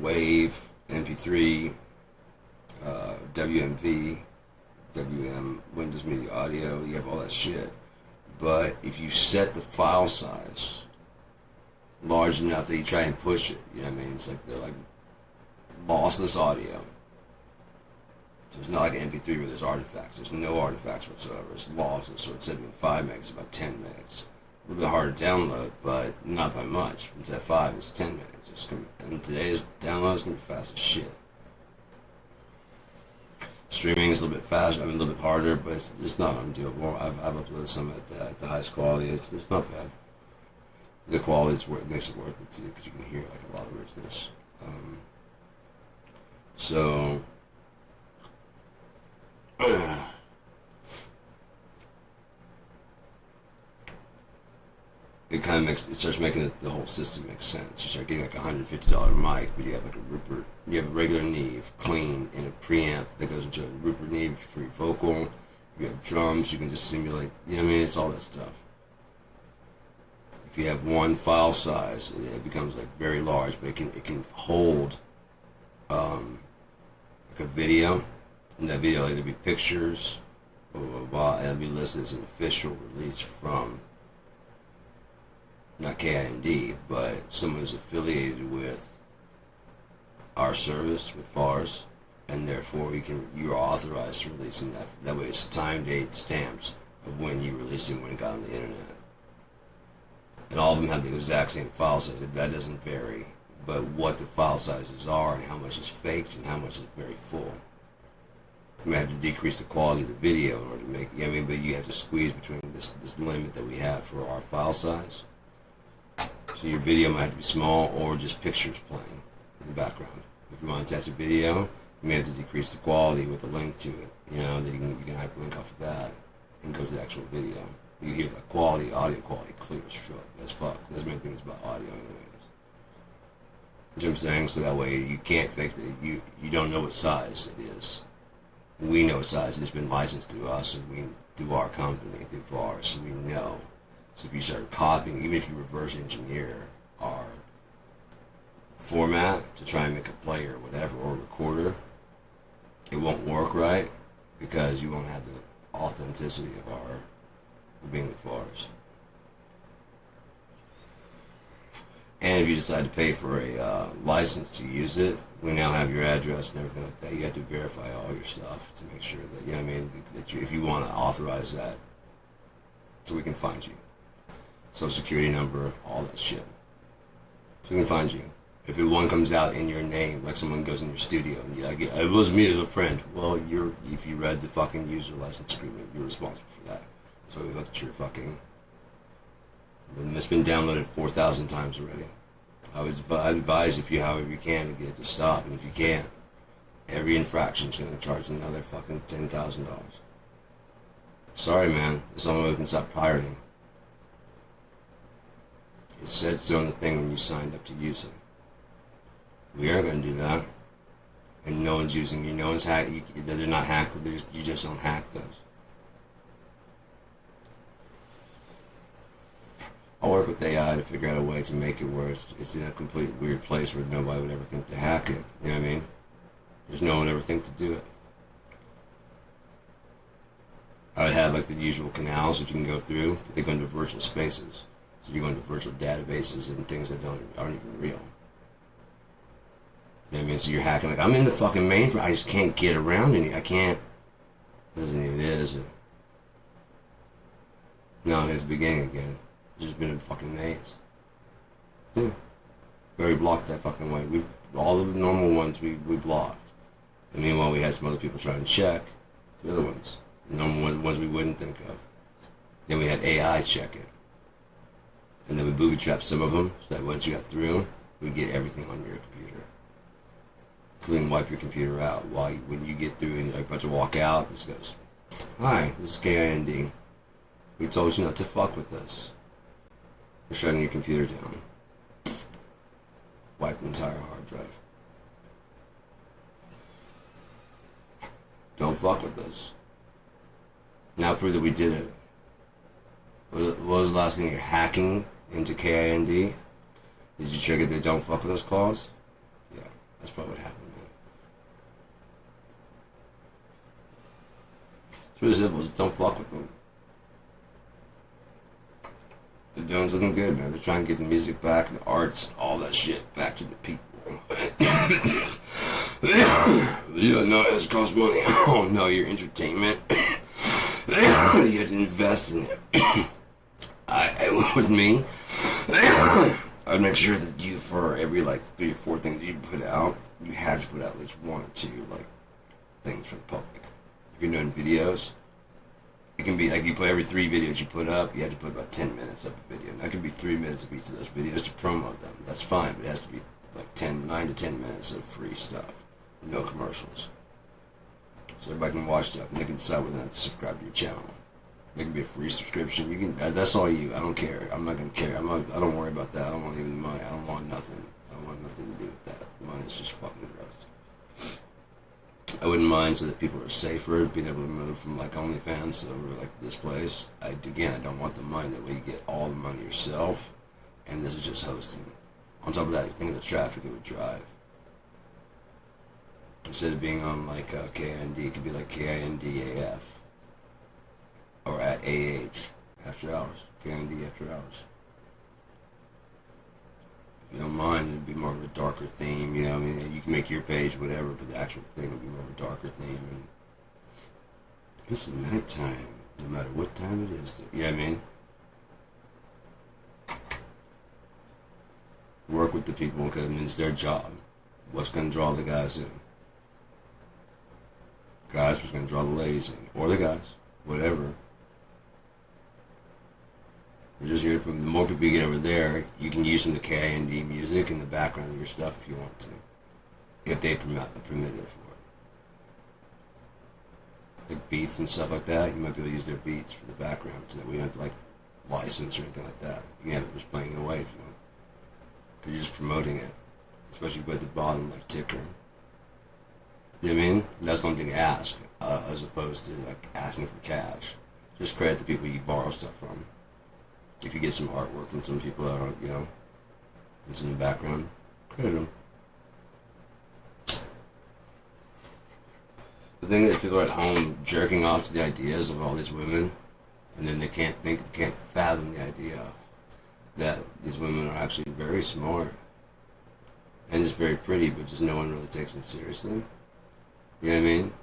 Wave, MP3, WMV, WM, Windows Media Audio, you have all that shit. But if you set the file size large enough that you try and push it, you know what I mean? It's like they're like lossless audio. So it's not like an MP3 where there's artifacts. There's no artifacts whatsoever. It's lossless. So instead of being 5 megs, it's about 10 megs. little bit harder to download, but not by much. From Step 5, it's 10 minutes. And today's download is going to be fast as shit. Streaming is a little bit faster, a little bit harder, but it's not undoable. I've uploaded some at the highest quality. It's not bad. The quality is what makes it worth it too, because you can hear like a lot of richness. So it starts making the whole system make sense. You start getting like a $150 mic, but you have like a Rupert, you have a regular Neve, clean, and a preamp that goes into a Rupert Neve for your vocal. You have drums, you can just simulate, you know what I mean? It's all that stuff. If you have one file size, it becomes like very large, but it can hold like a video, and that video it'll be pictures, blah blah blah, and it'll be listed as an official release from not KIND, but someone who's affiliated with our service, with FARS, and therefore you're authorized to release in that. That way it's time, date, stamps of when you released it, when it got on the internet. And all of them have the exact same file size. That doesn't vary. But what the file sizes are and how much is faked and how much is very full. You might have to decrease the quality of the video in order to make, you know what I mean? But you have to squeeze between this limit that we have for our file size. So your video might have to be small or just pictures playing in the background. If you want to attach a video, you may have to decrease the quality with a link to it. You know, that you can hyperlink off of that and go to the actual video. You hear the quality, audio quality, clear as fuck. That's the main thing about audio anyways. You know what I'm saying? So that way you can't fake it. You don't know what size it is. We know what size it has been licensed through us, and we through our company, through VARS, so we know. So if you start copying, even if you reverse engineer our format to try and make a player or whatever, or a recorder, it won't work right because you won't have the authenticity of our being with VARS. And if you decide to pay for a license to use it, we now have your address and everything like that. You have to verify all your stuff to make sure that, you know what I mean, that if you want to authorize that, so we can find you. Social security number, all that shit. So we can find you. If one comes out in your name, like someone goes in your studio and you're like, it was me as a friend. Well, if you read the fucking user license agreement, you're responsible for that. That's why we looked at your fucking... It's been downloaded 4,000 times already. I'd advise however you can to get it to stop, and if you can't, every infraction is going to charge another fucking $10,000. Sorry, man. That's the only way we can stop pirating. It said so in the thing when you signed up to use it. We aren't going to do that. And no one's using you. No one's they're not hacked. You just don't hack those. I'll work with AI to figure out a way to make it where it's in a complete weird place where nobody would ever think to hack it. You know what I mean? There's no one would ever think to do it. I would have like the usual canals that you can go through, but they go into virtual spaces. So you go into virtual databases and things that aren't even real. You know what I mean? So you're hacking like, I'm in the fucking mainframe, I just can't get around any. I can't. It doesn't even is. No, here's the beginning again. It's just been a fucking maze. Yeah. We already blocked that fucking way. All the normal ones we blocked. And meanwhile we had some other people trying to check the other ones. The normal ones we wouldn't think of. Then we had AI check it. And then we booby-trapped some of them, so that once you got through, we get everything on your computer. Including wipe your computer out. When you get through and you're about to walk out, this goes, "Hi, this is KIND. We told you not to fuck with us. We're shutting your computer down." Wipe the entire hard drive. Don't fuck with us. Now prove that we did it. What was the last thing? You're hacking into KIND? Did you trigger the don't fuck with us clause? Yeah, that's probably what happened, man. It's really simple, just don't fuck with them. The doing's looking good, man. They're trying to get the music back, the arts, all that shit back to the people. You don't know it has cost money. Oh no, your entertainment. You have to invest in it. With me, I'd make sure that you, for every like 3 or 4 things you put out, you had to put out at least 1 or 2 like things for the public. If you're doing videos, it can be like you put every 3 videos you put up, you have to put about 10 minutes of a video. And that could be 3 minutes of each of those videos to promote them. That's fine, but it has to be like 9 to 10 minutes of free stuff, no commercials. So everybody can watch stuff and they can decide whether or not to subscribe to your channel. It can be a free subscription. You can. That's all you. I don't care. I'm not gonna care. I don't worry about that. I don't want even the money. I don't want nothing. I don't want nothing to do with that. Money's just fucking gross. I wouldn't mind so that people are safer, being able to move from like OnlyFans over like this place. I don't want the money. That way you get all the money yourself, and this is just hosting. On top of that, think of the traffic it would drive. Instead of being on like KIND, it could be like KINDAF. Or at AH, after hours. KIND after hours. If you don't mind, it'd be more of a darker theme, you know what I mean? You can make your page whatever, but the actual thing would be more of a darker theme. And it's nighttime, no matter what time it is. You know what I mean? Work with the people because it's their job. What's going to draw the guys in? Guys, what's going to draw the ladies in? Or the guys, whatever. We're just here to put, the more people you get over there, you can use some of the KIND music in the background of your stuff if you want to. If they permit it for it. Like beats and stuff like that, you might be able to use their beats for the background so that we don't have to like license or anything like that. You can have it just playing away if you want. Because you're just promoting it. Especially at the bottom, like ticker. You know what I mean? That's one thing to ask, as opposed to like asking for cash. Just credit the people you borrow stuff from. If you get some artwork from some people that are, you know, it's in the background, credit them. The thing is, people are at home jerking off to the ideas of all these women, and then they can't fathom the idea that these women are actually very smart and just very pretty, but just no one really takes them seriously. You know what I mean?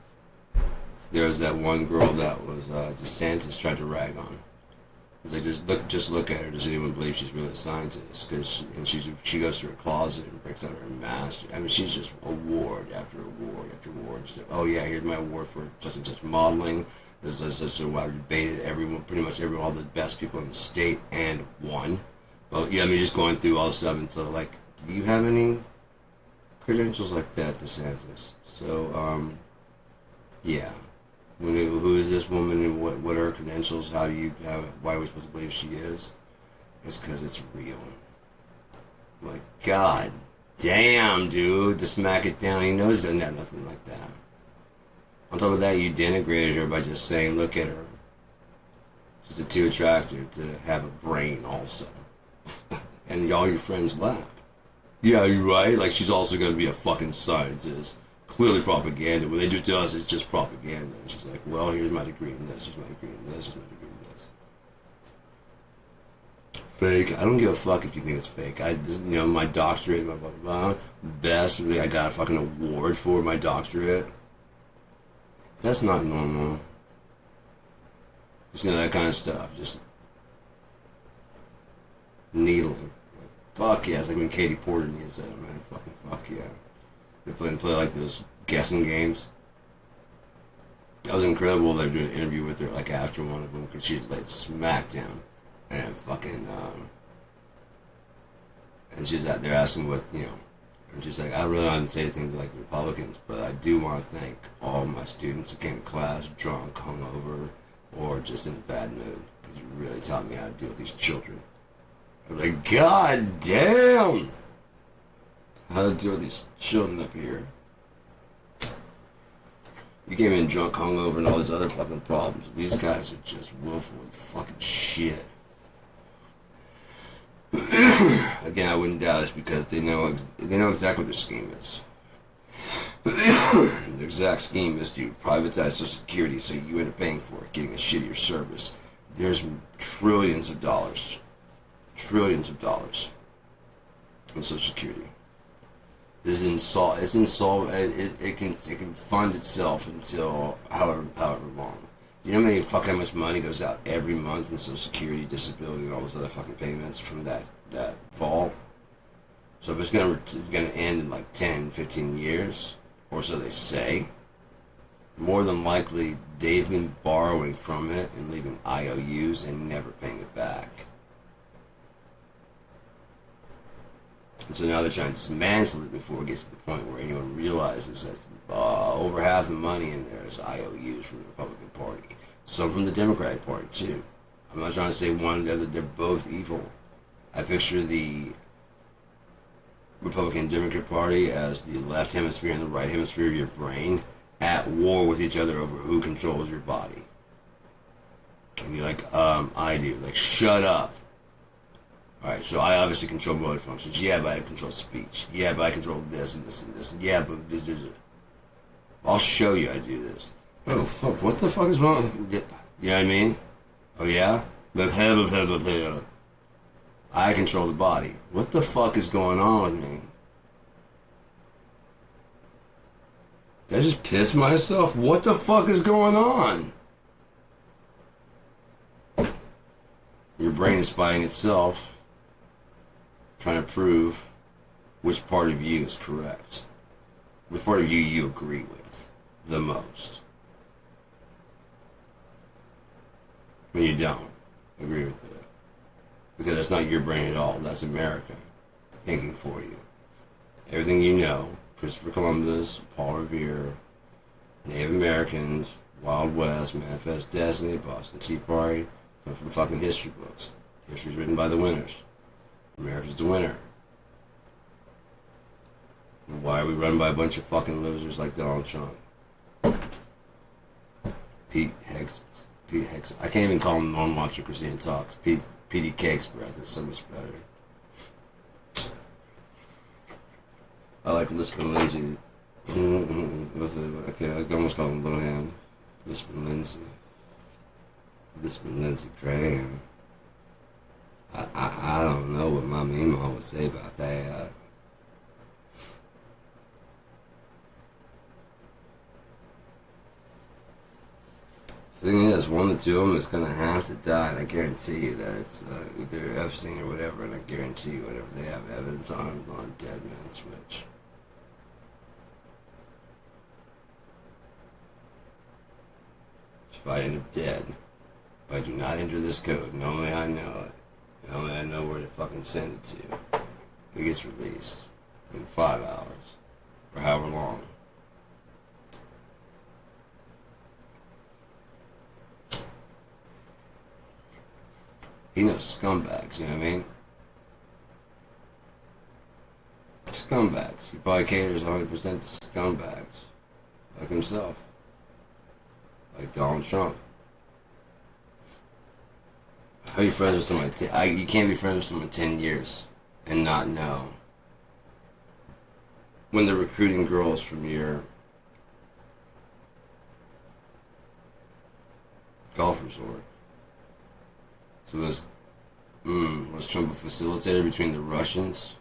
There was that one girl that was DeSantis tried to rag on. Like, just look at her. Does anyone believe she's really a scientist? Because she goes to her closet and breaks out her mask. I mean, she's just award after award after award. And she's like, oh yeah, here's my award for such and such modeling. This I debated everyone, pretty much all the best people in the state and won. But yeah, I mean, just going through all the stuff, and so like, do you have any credentials like that, DeSantis? So yeah. Who is this woman and what are her credentials? How do you have it? Why are we supposed to believe she is? It's because it's real. I'm like, God damn, dude, to smack it down. He knows he doesn't have nothing like that. On top of that, you denigrated her by just saying, look at her. She's too attractive to have a brain also. And all your friends laugh. Yeah, you're right. Like, she's also going to be a fucking scientist. Clearly propaganda. When they do it to us, it's just propaganda. And she's like, well, here's my degree in this, here's my degree in this, here's my degree in this. Fake. I don't give a fuck if you think it's fake. My doctorate, my blah, blah, blah. Best. I got a fucking award for my doctorate. That's not normal. Just, that kind of stuff. Just needling. Fuck yeah. It's like when Katie Porter needs that, man. Fucking fuck yeah. They play like those guessing games. That was incredible. They were doing an interview with her like after one of them because she had laid SmackDown and fucking and she's out there asking what and she's like, I really don't say anything to like the Republicans, but I do want to thank all my students who came to class drunk, hungover, or just in a bad mood because you really taught me how to deal with these children. I'm like, God damn. How to deal with these children up here. You came in drunk, hungover, and all these other fucking problems. These guys are just willfully fucking shit. Again, I wouldn't doubt this because they know exactly what their scheme is. Their exact scheme is to privatize Social Security so you end up paying for it, getting a shittier service. There's trillions of dollars in Social Security. It can fund itself until however long. You know how many fucking how much money goes out every month in Social Security, disability, and all those other fucking payments from that fall? So if it's gonna end in like 10, 15 years, or so they say, more than likely they've been borrowing from it and leaving IOUs and never paying it back. And so now they're trying to dismantle it before it gets to the point where anyone realizes that over half the money in there is IOUs from the Republican Party. Some from the Democratic Party, too. I'm not trying to say one or the other, they're both evil. I picture the Republican and Democrat Party as the left hemisphere and the right hemisphere of your brain at war with each other over who controls your body. And you're like, I do. Like, shut up. Alright, so I obviously control motor functions. Yeah, but I control speech. Yeah, but I control this and this and this. Yeah, but this. I'll show you I do this. Oh, fuck, what the fuck is wrong? You know what I mean? Oh, yeah? I control the body. What the fuck is going on with me? Did I just piss myself? What the fuck is going on? Your brain is fighting itself, trying to prove which part of you is correct. Which part of you agree with the most. When you don't agree with it. Because that's not your brain at all. That's America thinking for you. Everything you know, Christopher Columbus, Paul Revere, Native Americans, Wild West, Manifest Destiny, Boston Tea Party, come from fucking history books. History's written by the winners. America's the winner. And why are we run by a bunch of fucking losers like Donald Trump? Pete Hicks. I can't even call him Norm Watcher Christine Talks. Petey Cake's breath is so much better. I like Lisbon Lindsay. What's it? Okay, I almost call him Little Hand. Lisbon Lindsay. Lisbon Lindsay Graham. I don't know what my mama would say about that. The thing is, one or two of them is going to have to die, and I guarantee you that it's either Epstein or whatever, and I guarantee you whatever they have evidence on him on a dead man switch. If I end up dead, if I do not enter this code, and only I know it, and only I know where to fucking send it to, it gets released in 5 hours, or however long. He knows scumbags, you know what I mean? Scumbags. He probably caters 100% to scumbags. Like himself. Like Donald Trump. How are you friends with somebody? You can't be friends with someone 10 years and not know when they're recruiting girls from your golf resort. So was Trump a facilitator between the Russians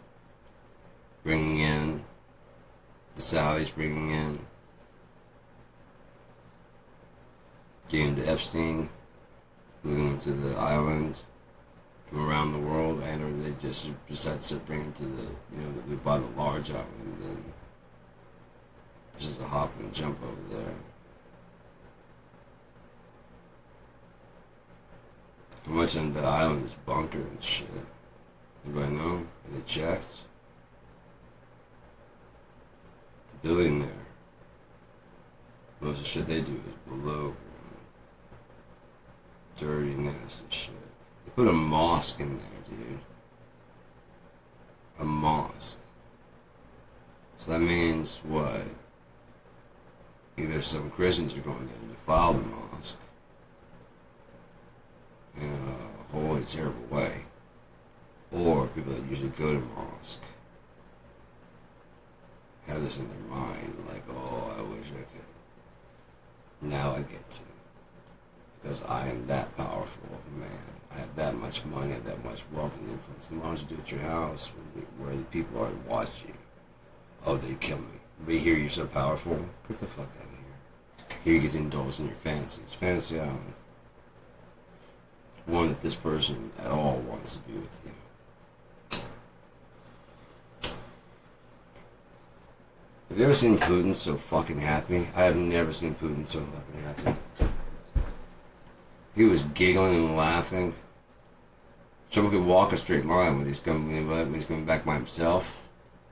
bringing in, the Saudis bringing in, getting him to Epstein, moving him to the island from around the world, and or they just decided to bring him to the, by the large island, and just a hop and jump over there. How much on the island is bunker and shit? Anybody know? Are they checked? A billionaire. Most of the shit they do is below ground. Dirty, nasty shit. They put a mosque in there, dude. A mosque. So that means what? Either some Christians are going there to defile the mosque in a wholly terrible way, or people that usually go to mosque have this in their mind, like, oh, I wish I could. Now I get to, because I am that powerful of a man. I have that much money, I have that much wealth and influence. Then why don't you do it at your house where the people are to watch you? Oh, they kill me. But here you're so powerful. Get the fuck out of here. You get to indulge in your fantasies. Fantasy Island. One that this person at all wants to be with you. Have you ever seen Putin so fucking happy? I have never seen Putin so fucking happy. He was giggling and laughing. Someone could walk a straight line when he's coming back by himself.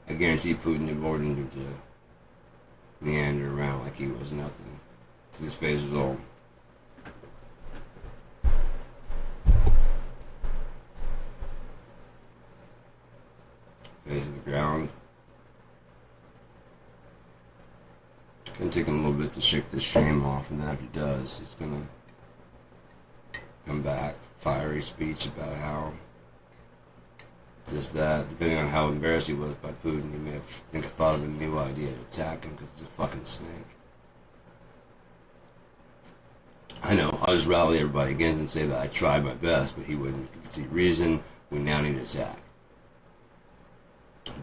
I guarantee Putin ordered him to meander around like he was nothing. Because his face was all... face of the ground. Gonna take him a little bit to shake this shame off, and then after he does, he's gonna come back, fiery speech about how this, that, depending on how embarrassed he was by Putin, he may have thought of a new idea to attack him because he's a fucking snake. I know, I'll just rally everybody against him and say that I tried my best, but he wouldn't see reason. We now need to attack.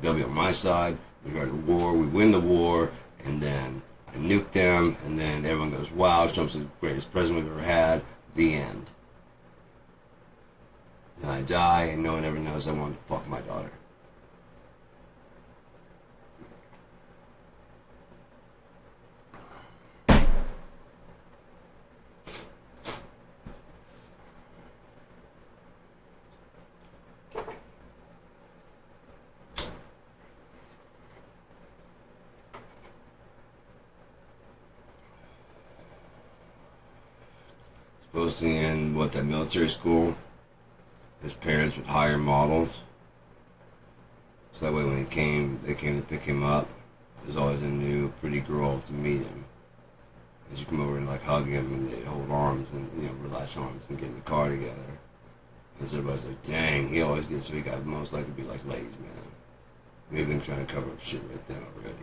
They'll be on my side. We go to war, we win the war, and then I nuke them, and then everyone goes, wow, Trump's the greatest president we've ever had. The end. And I die, and no one ever knows I wanted to fuck my daughter. Supposedly in, that military school, his parents would hire models. So that way when they came to pick him up, there's always a new pretty girl to meet him. As you come over and like hug him and they hold arms and, relax arms and get in the car together. And so everybody's like, dang, he always gets so he got most likely to be like ladies, man. We've been trying to cover up shit right then already.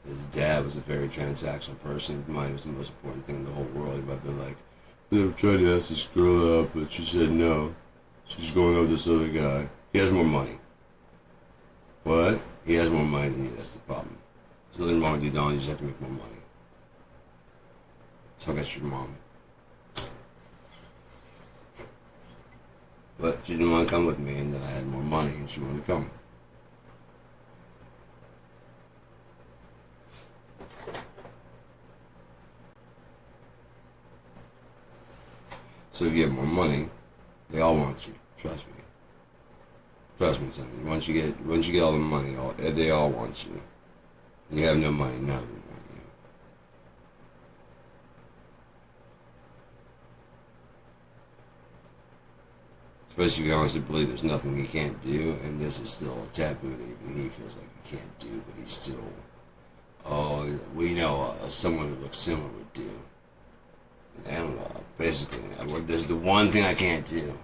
His dad was a very transactional person. Money was the most important thing in the whole world. He might have been like, I'm trying to ask this girl out, but she said no. She's going over this other guy. He has more money. What? He has more money than you, that's the problem. There's nothing wrong with you, Don, you just have to make more money. So I guess your mom. But she didn't want to come with me, and then I had more money, and she wanted to come. So if you have more money, they all want you. Trust me. Trust me, son. Once you get all the money, they all want you. And you have no money, none of them want you. Especially if you honestly believe there's nothing he can't do, and this is still a taboo that even he feels like he can't do, but he's still, someone who looks similar would do. An analog, basically. There's the one thing I can't do.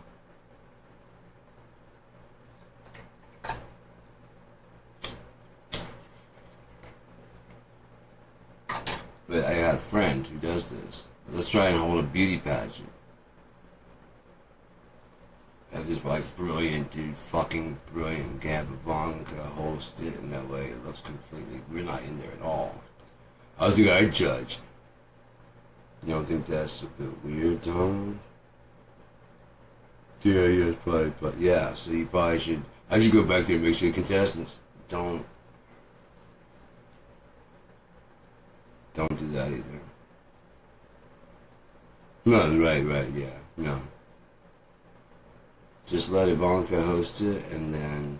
But I got a friend who does this. Let's try and hold a beauty pageant. Have this brilliant dude, fucking brilliant Gab Ivanka host it, and that way it looks completely, we're not in there at all. I was the guy judge. You don't think that's a bit weird, Tom? Yeah, probably. But yeah, so you probably should. I should go back there and make sure the contestants don't do that either. No, right, yeah, no. Just let Ivanka host it, and then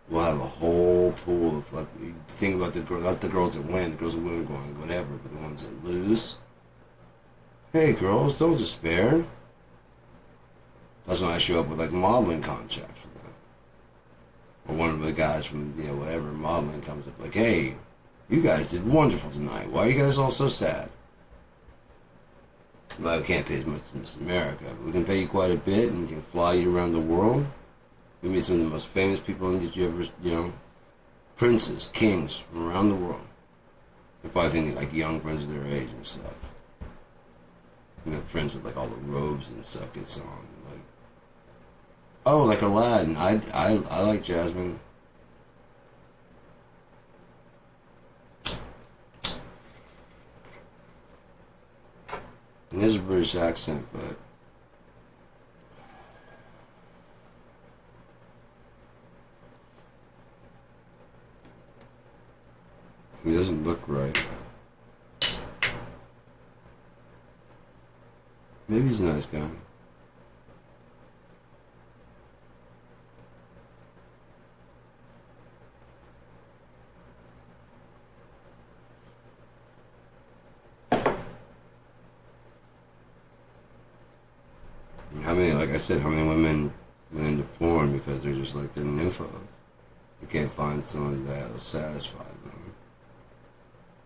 we'll have a whole pool of think about the girl, not the girls that win, the girls that win going whatever, but the ones that lose. Hey girls, don't despair. That's when I show up with modeling contracts for them. Or one of the guys from, whatever modeling comes up like, hey, you guys did wonderful tonight. Why are you guys all so sad? Well, we can't pay as much as Miss America, but we can pay you quite a bit and we can fly you around the world. You meet some of the most famous people that you ever, princes, kings from around the world. You're probably thinking young princes their age and stuff. Friends with all the robes and stuff gets on. Like Aladdin. I like Jasmine. He has a British accent, but he doesn't look right. Maybe he's a nice guy. How many, like I said, how many women went into porn because they're just like they're nymphos? They can't find someone that will satisfy them.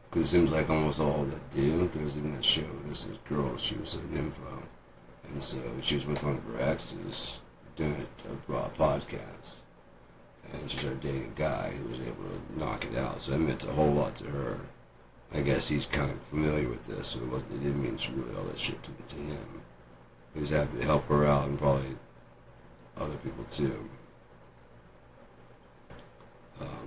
Because it seems like almost all that do. There was even that show, there's this girl, she was a nympho. And so she was with one of her exes doing a podcast. And she started dating a guy who was able to knock it out. So that meant a whole lot to her. I guess he's kind of familiar with this, so it didn't mean really all that shit to him. He was happy to help her out and probably other people too.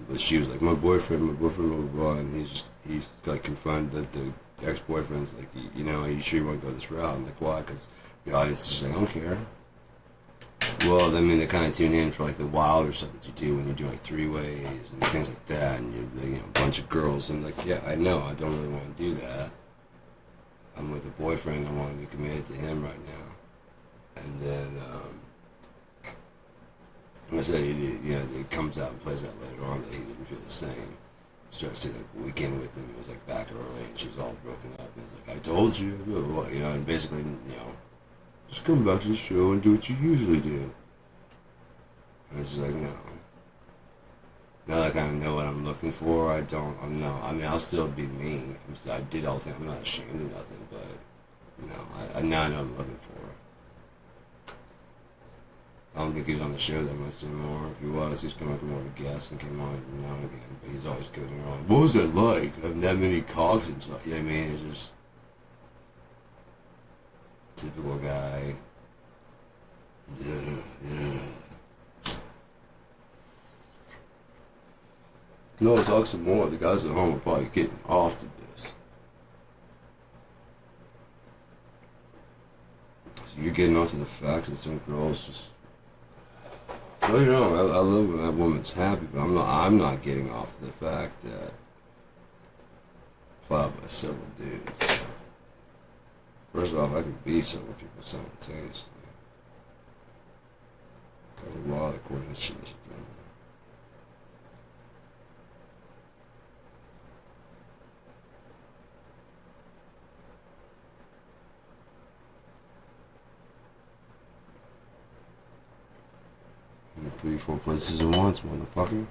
But she was like, my boyfriend, blah, blah, blah, and he's like confronted the ex-boyfriend's like, you know, are you sure you want to go this route? I'm like, why? Because the audience is just like, I don't care. Well, I mean, they kind of tune in for like the wilder stuff that you do when you're doing like three-ways and things like that, and you're, you know, a bunch of girls, and like, yeah, I know, I don't really want to do that. I'm with a boyfriend, I want to be committed to him right now. And then, I said, you know, it comes out and plays out later on that he didn't feel the same. Starts to like weekend with him, it was like back early, and she was all broken up, and he's like, I told you, you know, and basically, you know, just come back to the show and do what you usually do. And it's just like, no. Now that I kind of know what I'm looking for, I mean, I'll still be me. I did all the things, I'm not ashamed of nothing, but, you know, I now know what I'm looking for. I don't think he's on the show that much anymore. If he was, he's coming up with more of a guest and came on every now and again. But he's always going on, what was it like? Having that many cocks and stuff. You know what I mean? It's just typical guy. Yeah. No, it talks some more. The guys at home are probably getting off to this. So you're getting off to the fact that some girls just. Well, you know, I love when that woman's happy, but I'm not getting off to the fact that plowed by several dudes. First off, I can be several people simultaneously. Got a lot of coordination. In 3-4 places at once, motherfucker.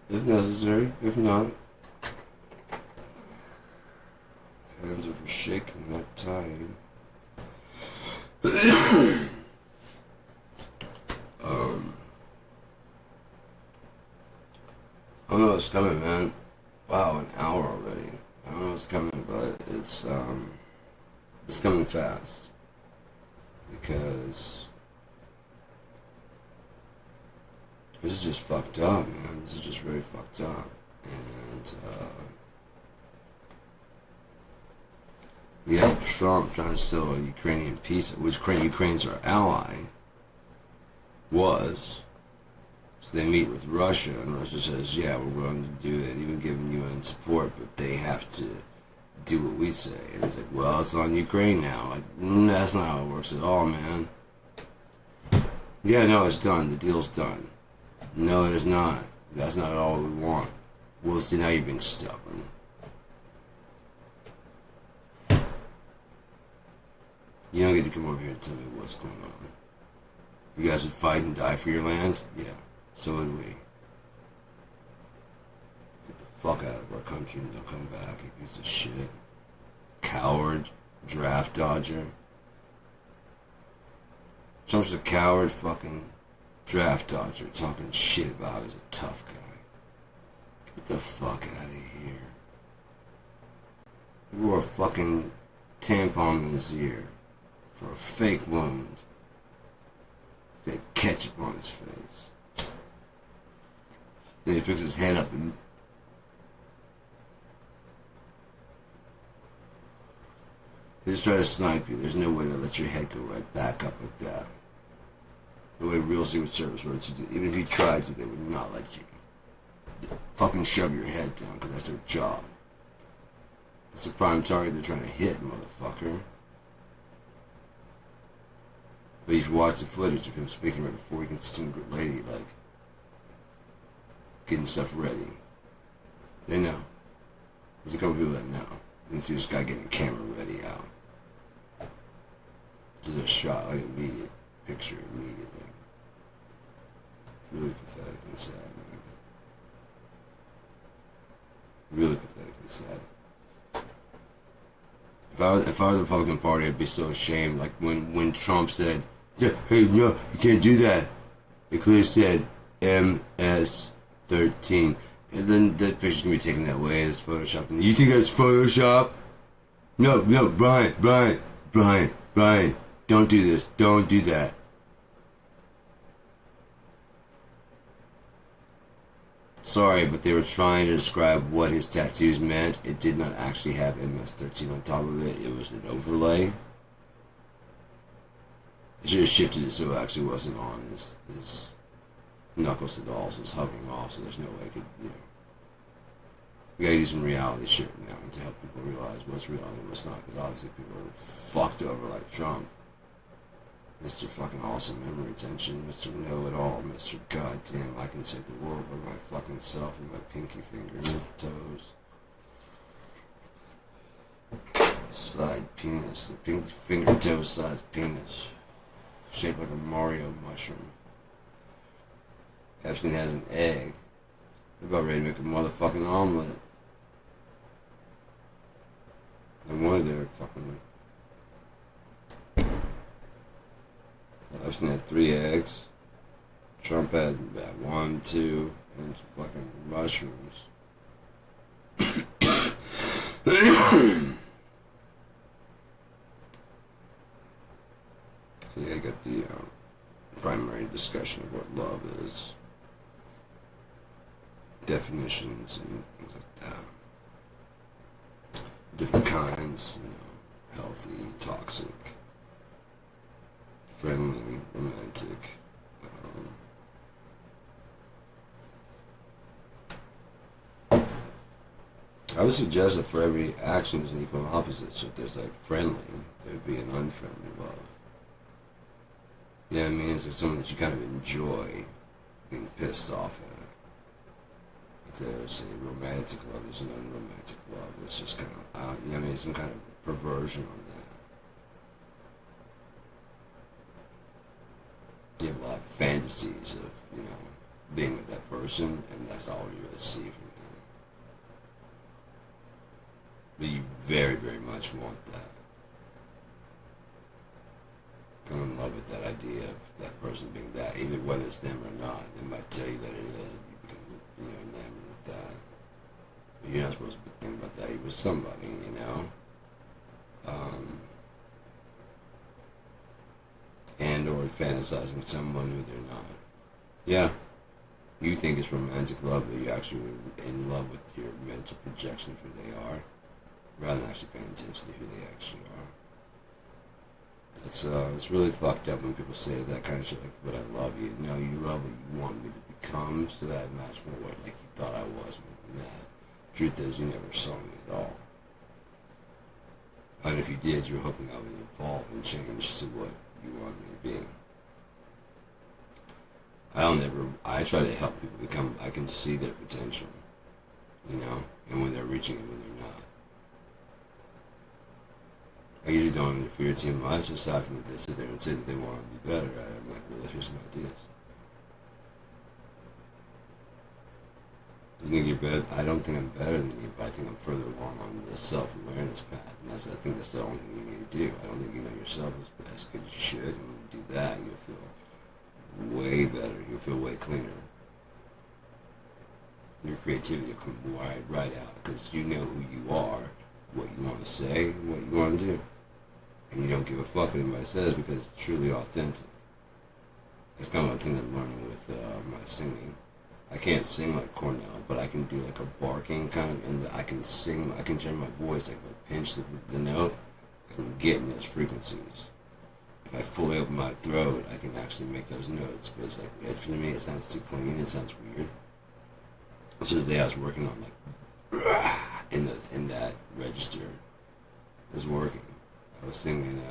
If necessary, if not, hands are for shaking, not tied. I don't know what's coming, man. Wow, an hour already. I don't know what's coming, but it's coming fast. Because this is just fucked up, man. This is just very fucked up. And we have Trump trying to settle a Ukrainian peace, which Ukraine's our ally, was. So they meet with Russia, and Russia says, yeah, we're willing to do it, even giving UN support, but they have to do what we say. And it's like, well, it's on Ukraine now. Like, that's not how it works at all, man. Yeah, no, it's done. The deal's done. No, it is not. That's not at all what we want. Well, see, now you're being stubborn. You don't get to come over here and tell me what's going on. You guys would fight and die for your land? Yeah, so would we. Get the fuck out of our country and don't come back, you piece of shit. Coward, draft dodger. Trump's a coward, fucking draft dodger, talking shit about how he's a tough guy. Get the fuck out of here. He wore a fucking tampon in his ear for a fake wound. He's got ketchup on his face. Then he picks his head up and try to snipe you, there's no way they'll let your head go right back up like that. The way real Secret Service would let you do. Even if you tried to, they would not let you. Fucking shove your head down, because that's their job. It's the prime target they're trying to hit, motherfucker. But you should watch the footage of him speaking right before he can see some good lady, like, getting stuff ready. They know. There's a couple people that know. You can see this guy getting camera ready out. Just a shot, like immediate picture, immediately. It's really pathetic and sad, man. Really pathetic and sad. If I were the Republican Party, I'd be so ashamed. Like when Trump said, yeah, hey, no, you can't do that. It clearly said MS-13. And then that picture's gonna be taken that way as Photoshop. You think that's Photoshop? No, Brian, don't do this. Don't do that. Sorry, but they were trying to describe what his tattoos meant. It did not actually have MS-13 on top of it. It was an overlay. They should have shifted it so it actually wasn't on his knuckles at all, so it's hovering off, so there's no way it could, you know. We gotta do some reality shit now to help people realize what's real and what's not, because obviously people are fucked over like Trump. Mr. fucking awesome memory retention, Mr. Know-It-All, Mr. Goddamn, I can save the world by my fucking self and my pinky finger and toes. Side penis, the pinky finger toe size penis. Shaped like a Mario mushroom. Epstein has an egg. They're about ready to make a motherfucking omelet. And one of their fucking... Epstein had 3 eggs. Trump had about 1, 2, and fucking mushrooms. So yeah, I got the primary discussion of what love is. Definitions and things like that. Different kinds, you know, healthy, toxic, friendly, romantic. I would suggest that for every action there's an equal opposite. So if there's like friendly, there would be an unfriendly love. You know what I mean? It's like someone that you kind of enjoy being pissed off at. If there's a romantic love, there's an unromantic love. It's just kind of, you know what I mean? Some kind of perversion on that. You have a lot of fantasies of, you know, being with that person, and that's all you really see from them. But you very, very much want that. Come in love with that idea of that person being that, even whether it's them or not. They might tell you that it is. You become, you know, enamored with that. But you're not supposed to think about that. You're with somebody, you know. And or fantasizing someone who they're not. Yeah, you think it's romantic love, but you're actually in love with your mental projection of who they are, rather than actually paying attention to who they actually are. It's really fucked up when people say that kind of shit, like, but I love you. No, you love what you want me to become, so that matches more what like you thought I was when we met. Truth is, you never saw me at all. And if you did, you were hoping I would evolve and change to what you want me to be. I try to help people become, I can see their potential, you know, and when they're reaching it, when they're not. I usually don't interfere too much, aside from if they sit there and say that they want to be better. I'm like, well, here's some ideas. You think you're better? I don't think I'm better than you, but I think I'm further along on the self-awareness path, and I think that's the only thing you need to do. I don't think you know yourself as good as you should, and when you do that, you'll feel way better. You'll feel way cleaner. Your creativity will come right out, because you know who you are, what you want to say, and what you want to do. And you don't give a fuck what anybody says, because it's truly authentic. That's kind of one thing I'm learning with my singing. I can't sing like Cornell, but I can do like a barking kind of, and I can sing, I can turn my voice, like pinch the note, I can get in those frequencies. If I fully open my throat, I can actually make those notes. But it's like, for me, it sounds too clean. It sounds weird. So the day I was working on like in that register was working. I was singing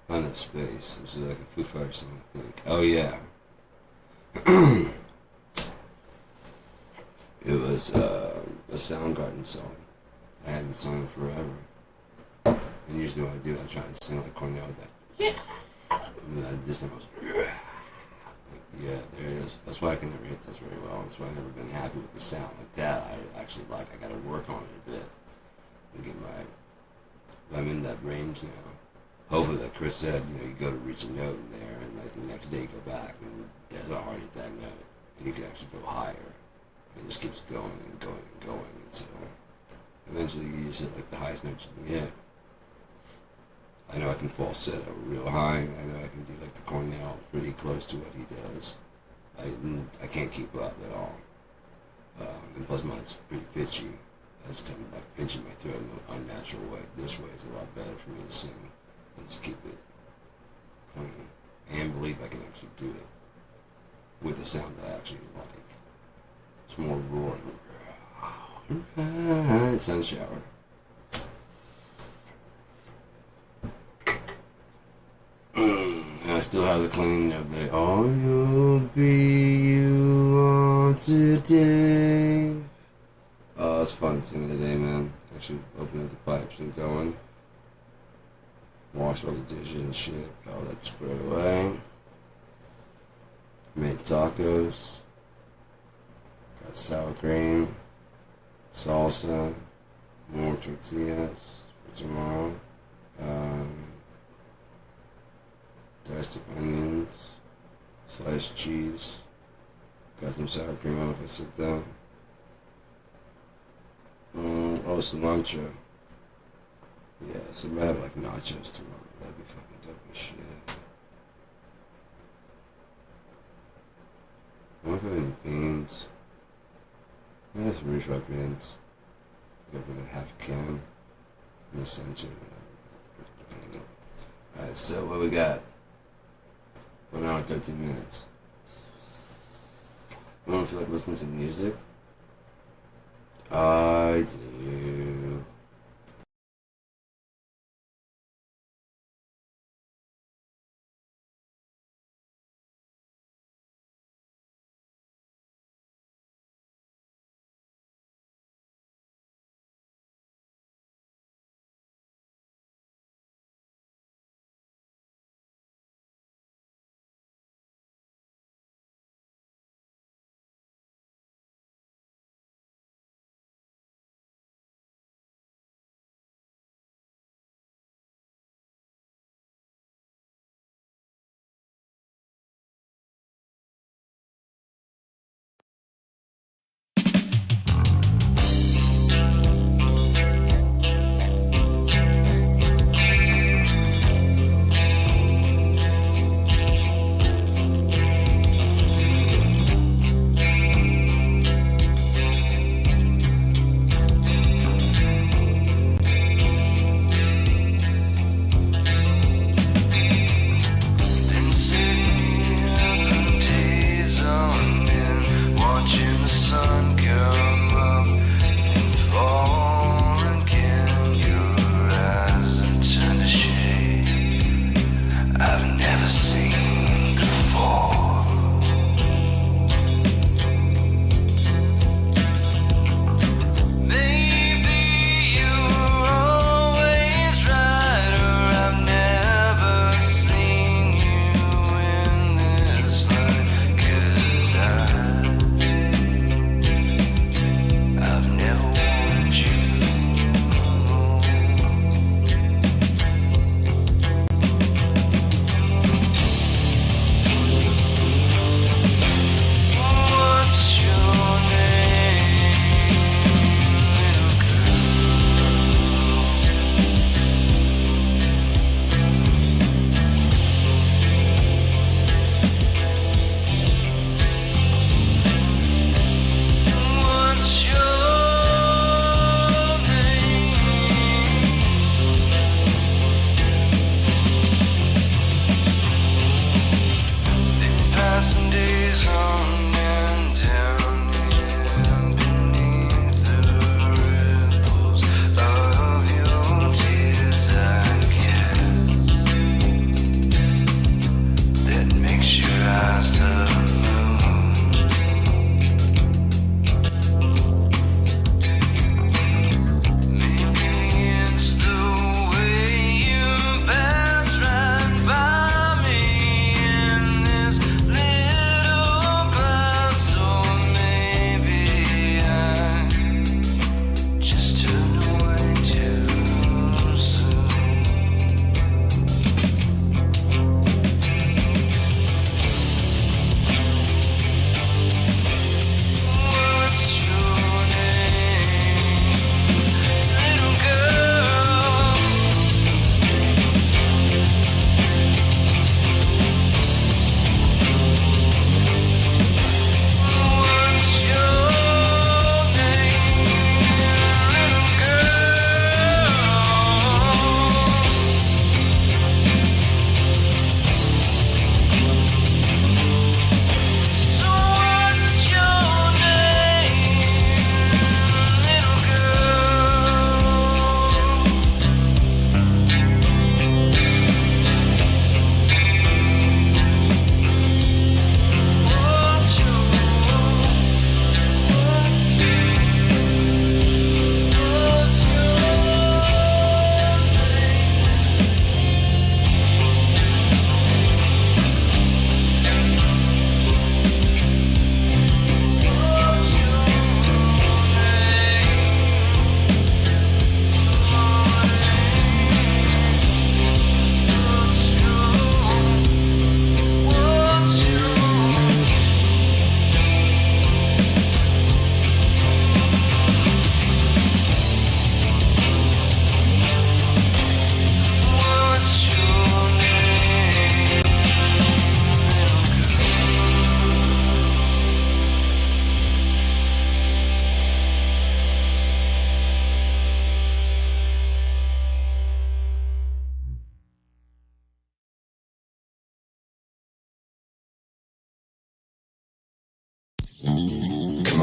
"On Space," which is like a Foo Fighters song, I think. Oh yeah, it was a Soundgarden song. I hadn't sung it forever. And usually when I do, I try and sing like Cornell with that. Yeah. And this time I was. Yeah, there it is. That's why I can never hit those very well. That's why I've never been happy with the sound like that. I actually like. I got to work on it a bit and get my. I'm in that range now. Hopefully, like Chris said, you go to reach a note in there, and like the next day you go back, and there's already at that note, and you can actually go higher. And it just keeps going and going and going, and so eventually you just hit like the highest note you can get. I know I can falsetto real high, and I know I can do like the Cornell pretty close to what he does. I can't keep up at all. And plus mine's pretty pitchy. That's kind of like pinching my throat in an unnatural way. This way is a lot better for me to sing and just keep it clean. And believe I can actually do it with a sound that I actually like. It's more roaring. Sun shower. I still have the cleaning of the all you'll be you are today. Oh, it's fun singing today, man. Actually opening up the pipes and going. Wash all the dishes and shit. All that squared away. Made tacos. Got sour cream. Salsa. More tortillas for tomorrow. Diced onions, sliced cheese, got some sour cream on if I sit down. Oh, cilantro. Yeah, so I might have like nachos tomorrow. That'd be fucking dope as shit. I don't have any beans. I have some refried beans. I got a half can in the center. Alright, so what we got? 1 hour and 13 minutes. I don't feel like listening to music. I do.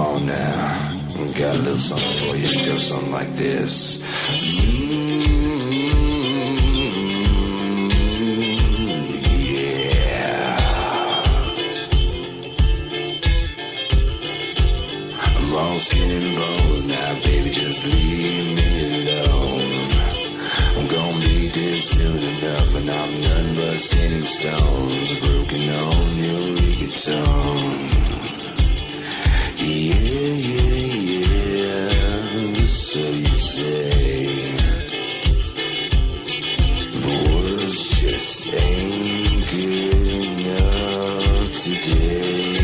on now. Got a little something for you. It goes something like this. Yeah. I'm all skin and bone now, baby, just leave me alone. I'm gonna be dead soon enough, and I'm nothing but skin and stones, broken on your reggaeton. Yeah, yeah, yeah, so you say. Words just ain't good enough today.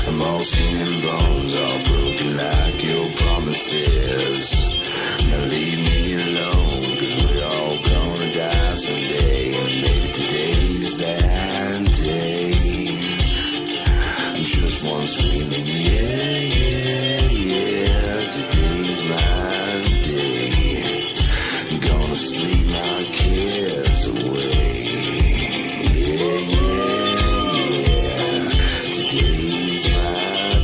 I'm all skin and bones, all broken like your promises. Now leave me alone, cause we're all gonna die someday. And maybe today's that day. I'm just one screaming, yeah, yeah, yeah. Today's my day. I'm gonna sleep my cares away. Yeah, yeah, yeah. Today's my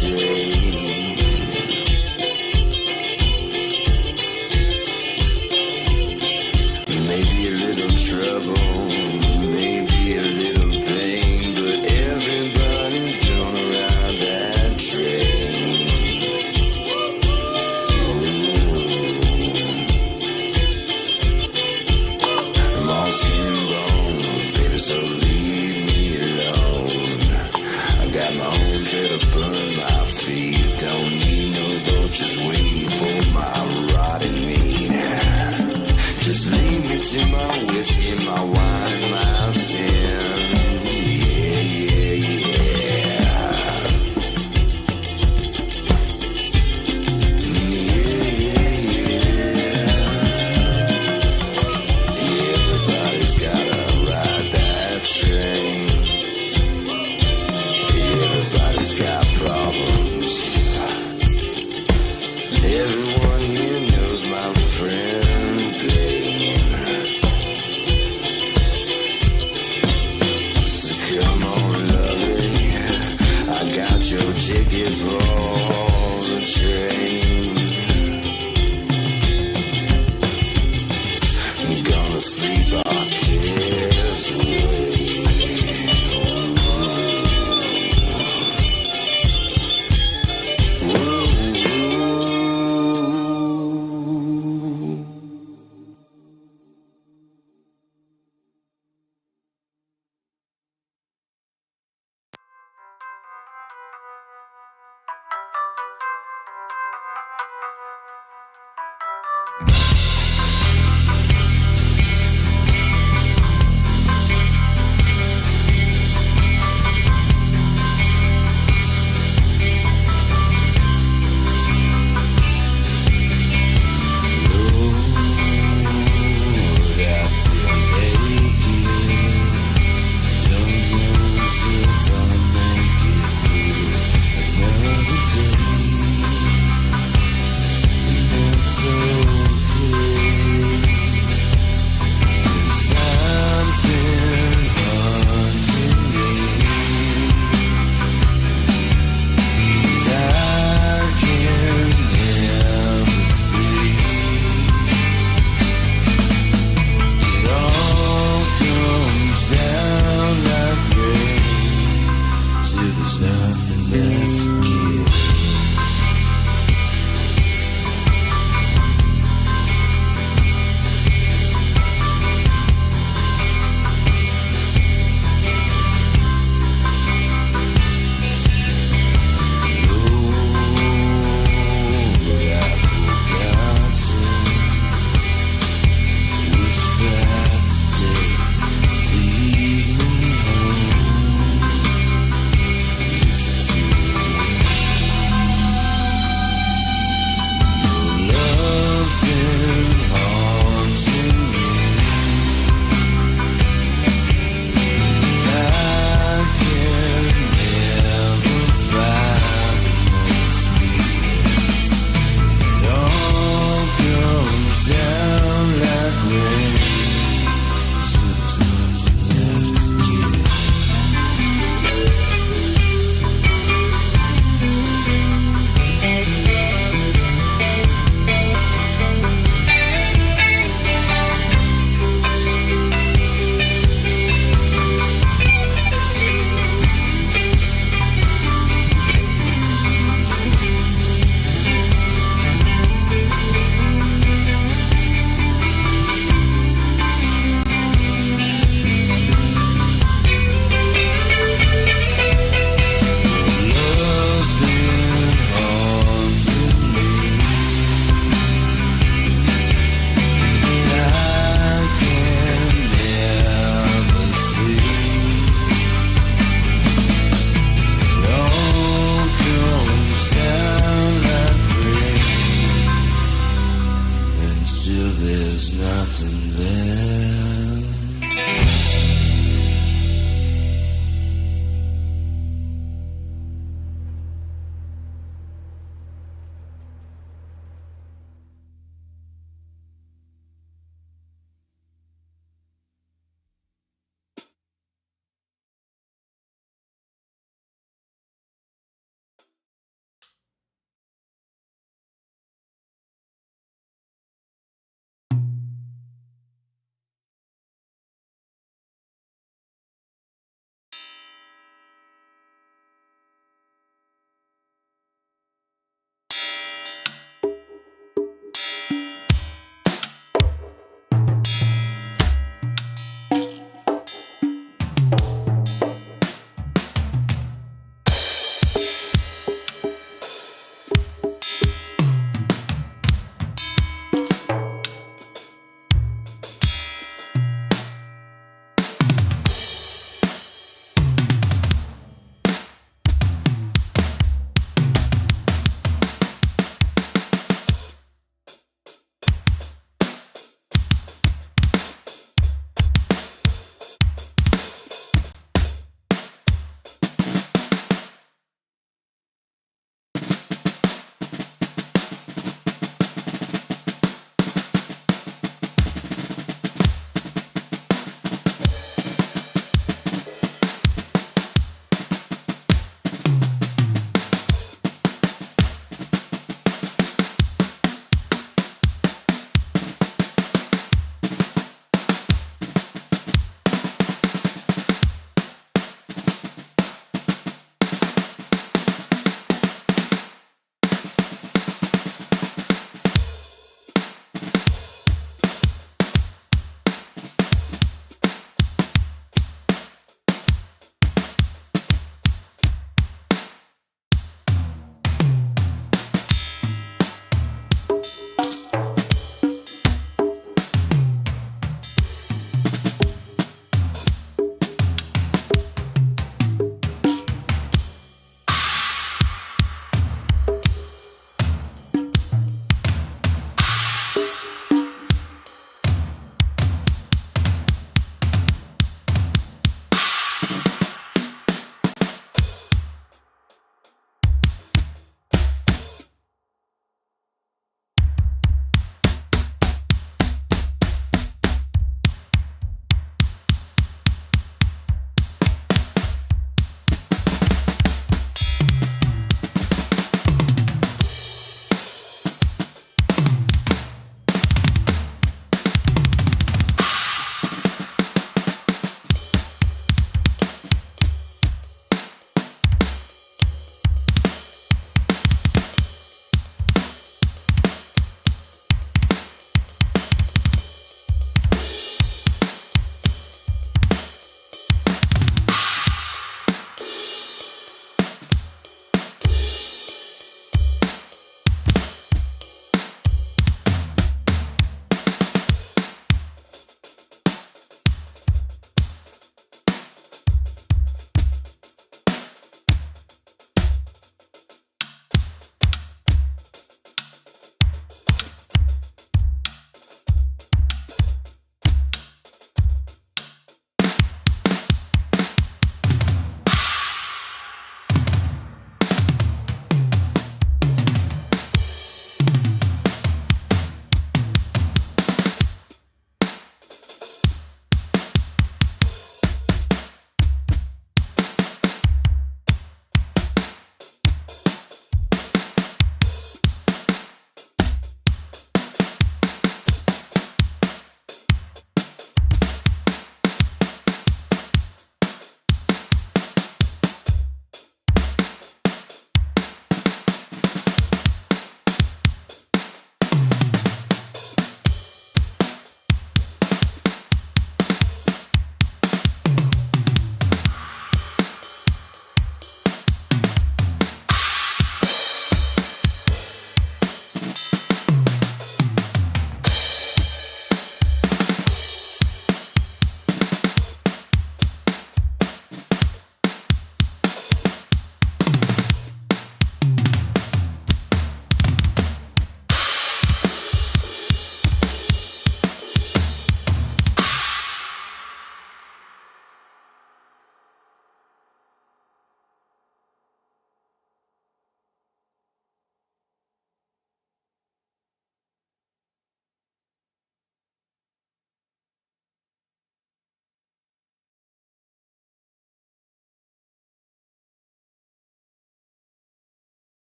day. Maybe a little trouble, maybe a little pain, but everybody's gonna ride that train. I'm all skin and bone, baby, so leave me alone. I got my own trail to burn my feet. Don't need no vultures waiting for my rotting meat. Just lead me to my whiskey, my wine, my sin. Yeah, yeah, yeah. Yeah, everybody's gotta ride that train. Everybody's got problems. Everyone here knows my friend, babe. So come on, lovely, I got your ticket for the train. I'm gonna sleep our cares away. Whoa.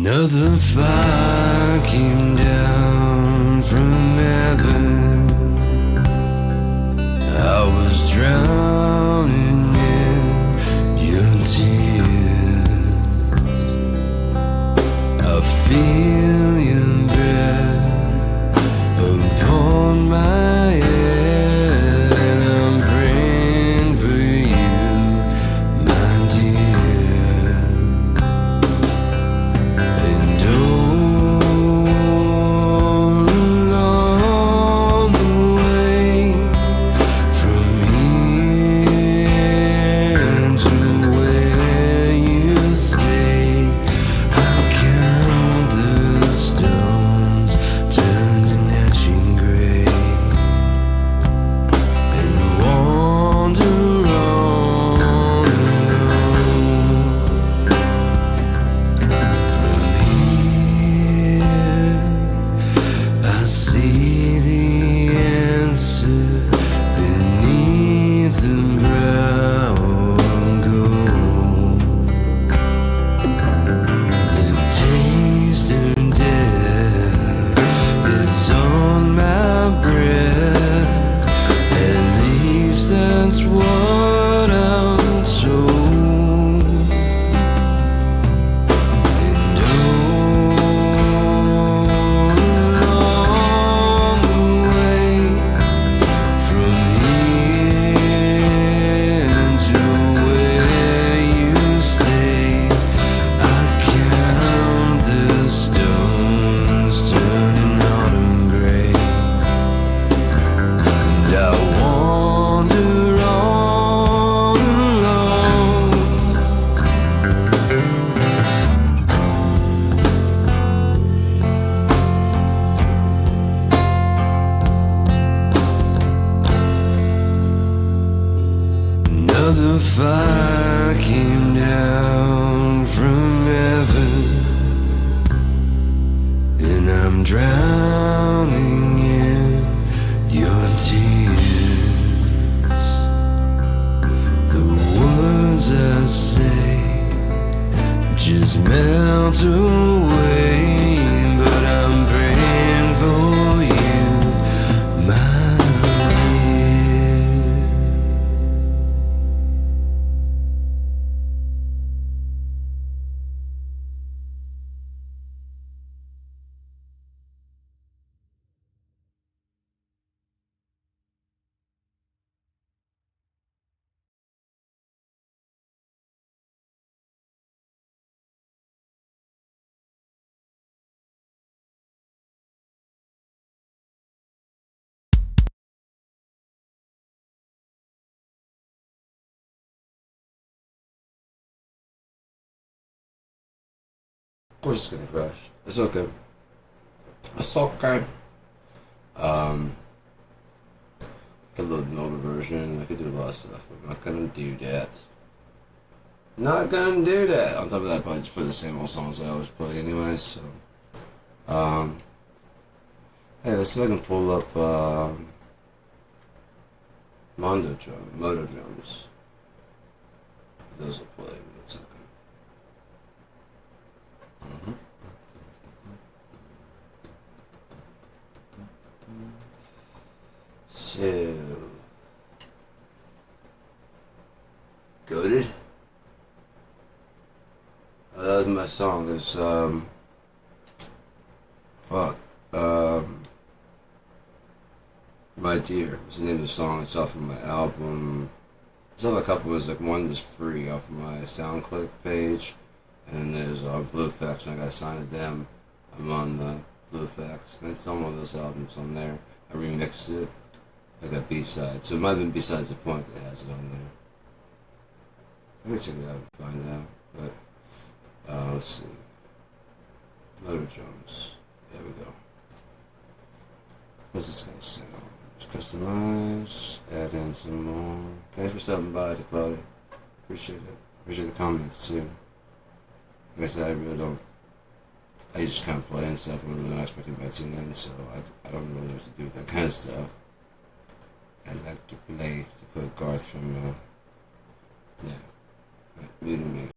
Another fire came down from heaven. I was drowning in your tears. I feel your breath upon my head, and I'm praying for you, my dear. And along the way from here to where you stay, I'll count the stones turning ashen gray, and wander on alone. From here, I see the answer beneath the brown gold. The taste of death is on my breath. At least that's what I'm told. And along the way from here to where you stay, I count the stones turning autumn gray, and I wander on alone. Another fire came down from heaven, and I'm drowning in your tears. The words I say just melt away, but I'm praying for you, my dear. Of course it's gonna crash. It's okay. It's okay. I could load another version. I could do a lot of stuff. I'm not gonna do that. Not gonna do that. On top of that, I probably just play the same old songs I always play anyway. So, hey, let's see if I can pull up Mondo drums. Those will play. What's up? So, goated. That was my song. It's My Dear was the name of the song. It's off of my album. There's a couple. There's like one that's free off of my SoundClick page, and there's Bluefax. When I got signed to them, I'm on the Bluefax. And it's on one of those albums on there. I remixed it. I got B-sides. So it might have been B-sides the point that has it on there. I can check it out and find out. But, let's see. Motor drums. There we go. What's this gonna sound? Just customize. Add in some more. Thanks for stopping by, Dakota. Appreciate it. Appreciate the comments, too. Like I said, I really don't. I just kind of play and stuff. I'm really not expecting my tune in, so I don't really know what to do with that kind of stuff. I like to play, to quote Garth from, yeah, muting me.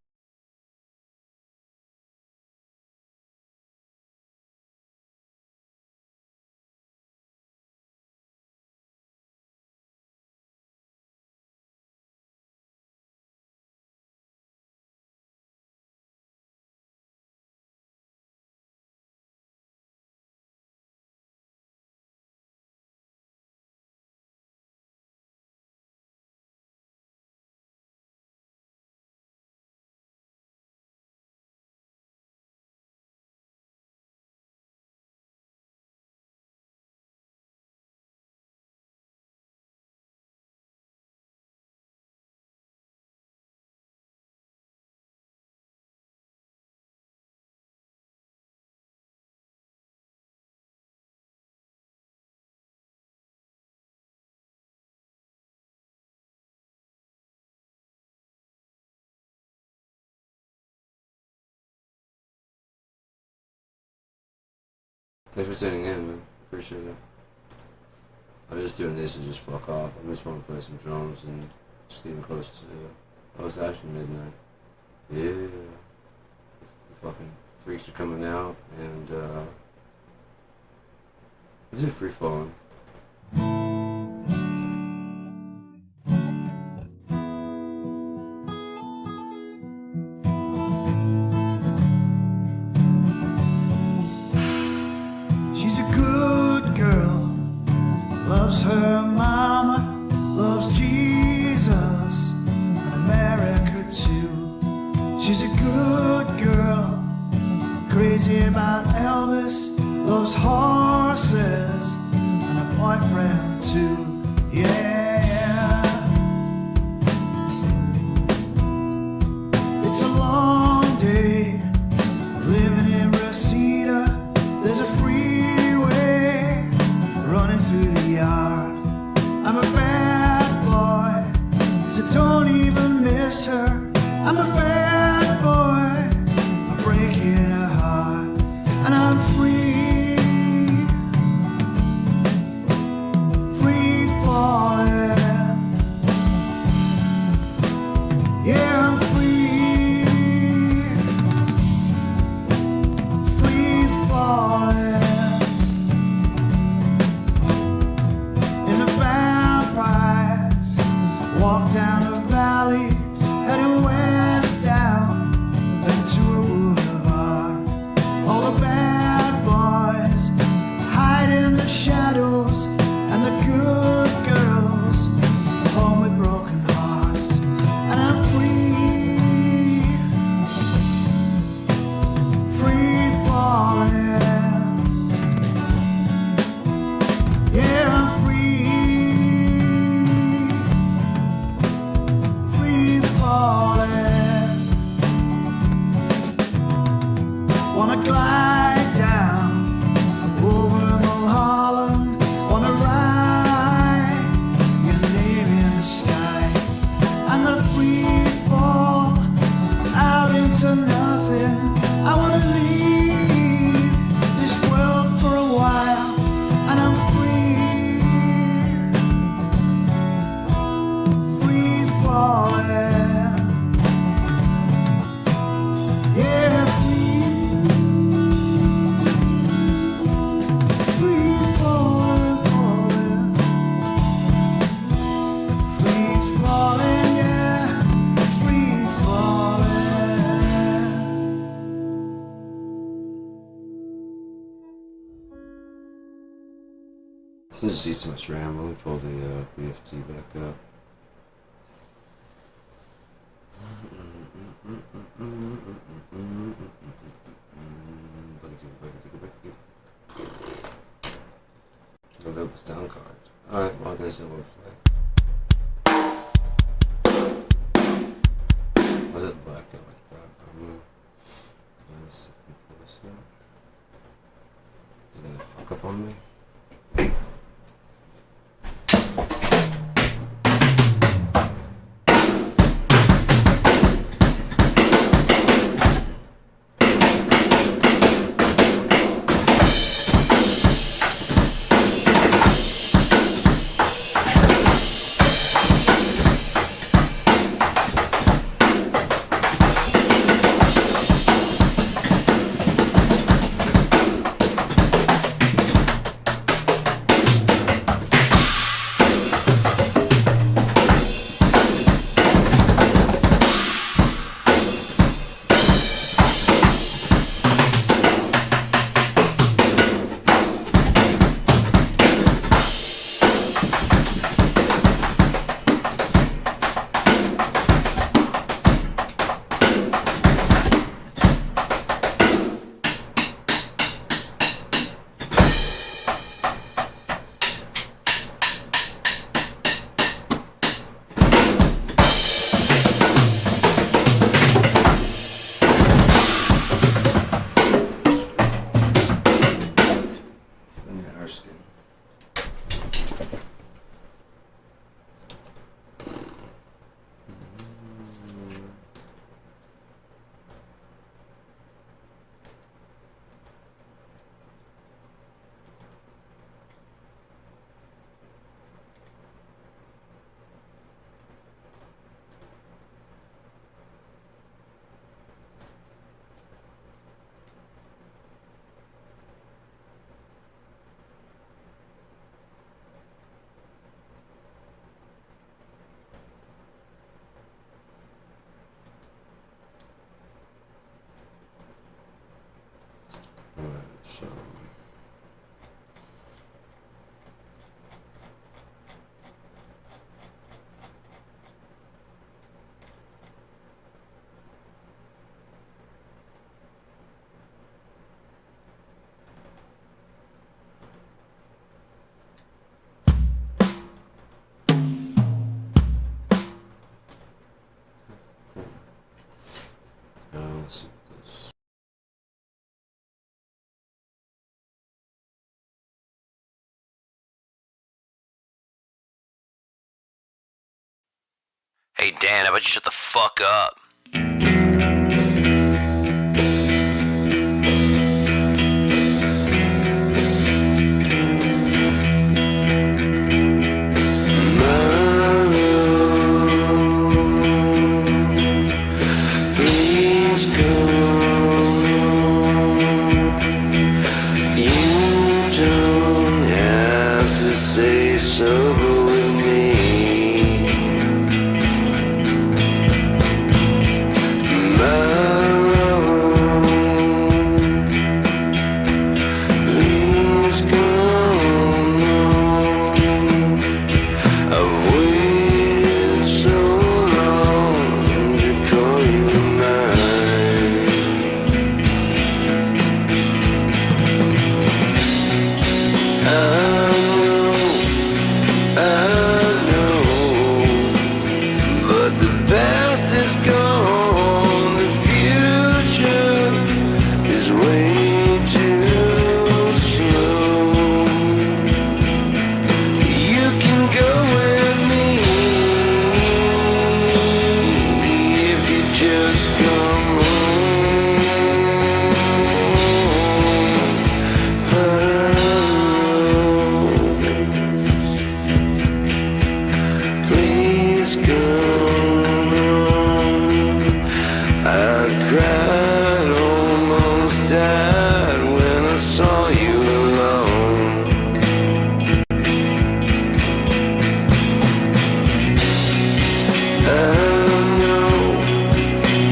Thanks for tuning in, man. Appreciate it. I'm just doing this and just fuck off. I just want to play some drums and just getting close to. Oh, it's actually midnight. Yeah. The fucking freaks are coming out and is it free falling? She's a good girl, loves her mama, loves Jesus and America too. She's a good girl, crazy about Elvis, loves horses and a boyfriend too. Yeah, it's a long day living in Reseda. There's a freeway running through the yard. I'm a bad boy, 'cause I don't even miss her. I'm a bad boy for breaking her heart. And I'm free, free falling. Yeah, I'm free, free falling. In the vampires walk down the valley, heading west down Ventura Boulevard. All the bad boys hide in the shadows, and the good girls home with broken hearts. And I'm free, free falling. Yeah, I'm free, free falling. Wanna glide down over Mulholland, wanna write your name in the sky. I'm gonna free fall out into nothing. I wanna leave this world for a while, and I'm free, free falling. Yeah, free falling, falling. Free falling, yeah, free falling. I just eat so much RAM. Let me pull the BFT back up. Load up the sound card. Alright, well, I guess I will play. Why is it black out like that? I'm gonna see if I can pull this out. Is it gonna fuck up on me? Let's see what this. Hey Dan, how about you shut the fuck up? Please come. You don't have to stay sober with me. My road. Please come. I've waited so long to call you mine. I know, but the past is gone, the future is way too slow. You can go with me if you just come home. Please come home. I cried, almost died when I saw you alone.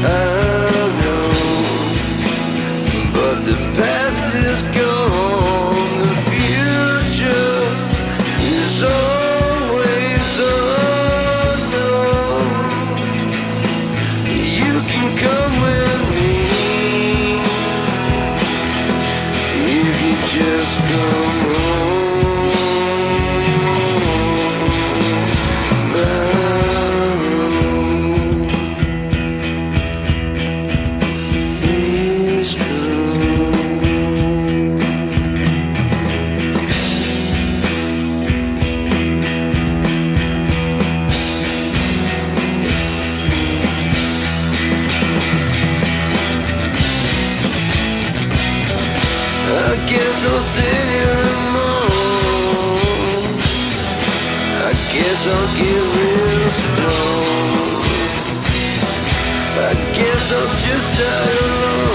I know, but the past is gone, the future is always unknown. You can come with me if you just come home. My road. Please come. I guess I'll sit here and moan. I guess I'll get real strong. I guess I'll just die alone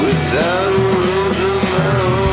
without rules of my own.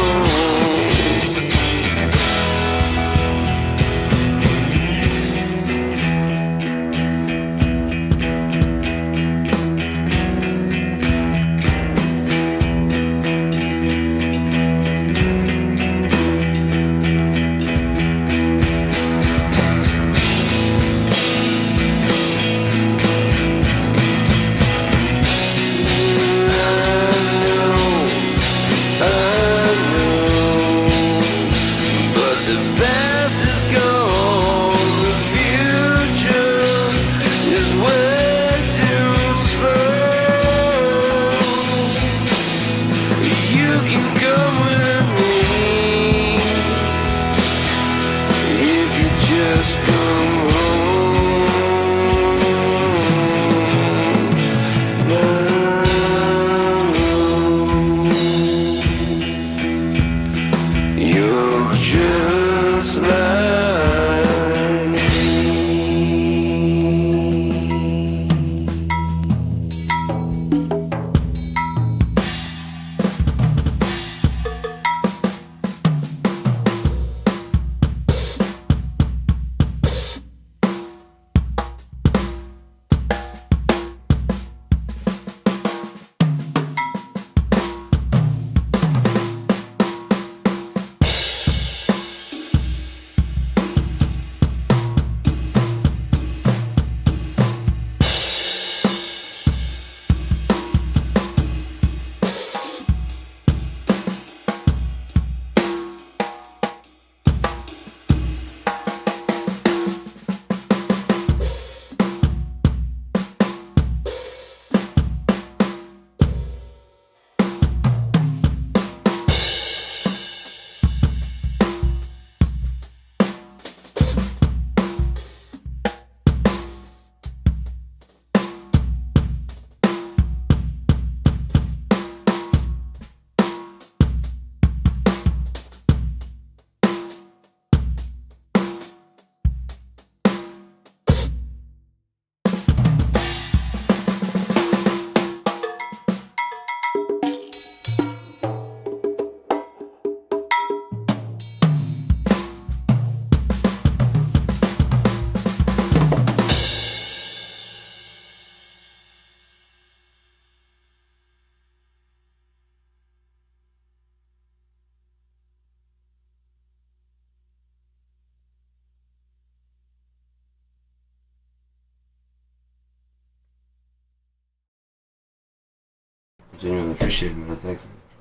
Genuinely appreciate it, man. Thank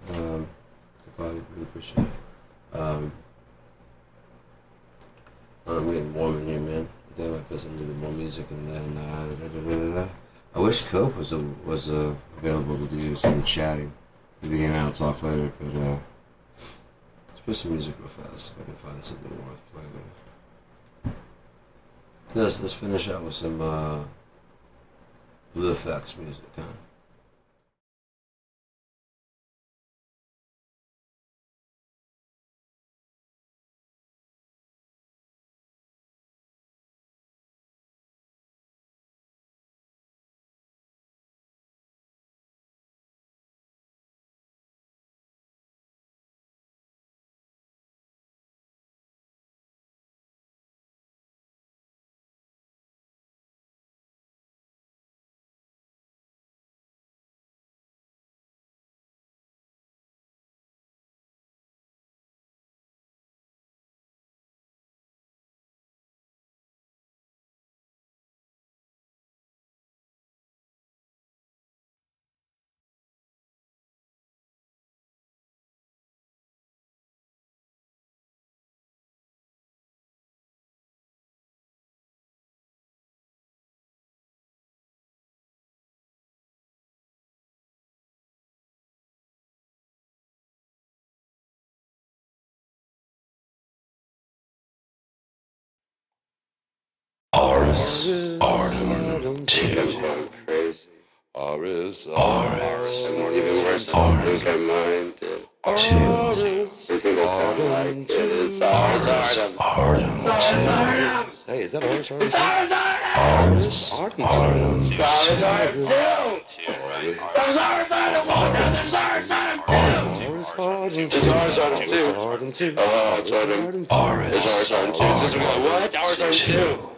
you. I really appreciate it. I'm getting warm in here, man. I think I might play some little bit more music and then I wish Cope was available to do some chatting. Maybe he and I'll talk later, but let's play some music real fast if I can find something worth playing. Let's finish out with some Blue Effects music, huh? Ars Artem 2. Crazy. Ars Even worse, I think I mind it. 2. This is like it is Ars Artem 2. Hey, is that Ars Artem? Ars Artem 2. Ars Artem 2. Ars Artem 2. Oh, it's Artem. It's Ars Artem 2. This is what? Ars Artem 2.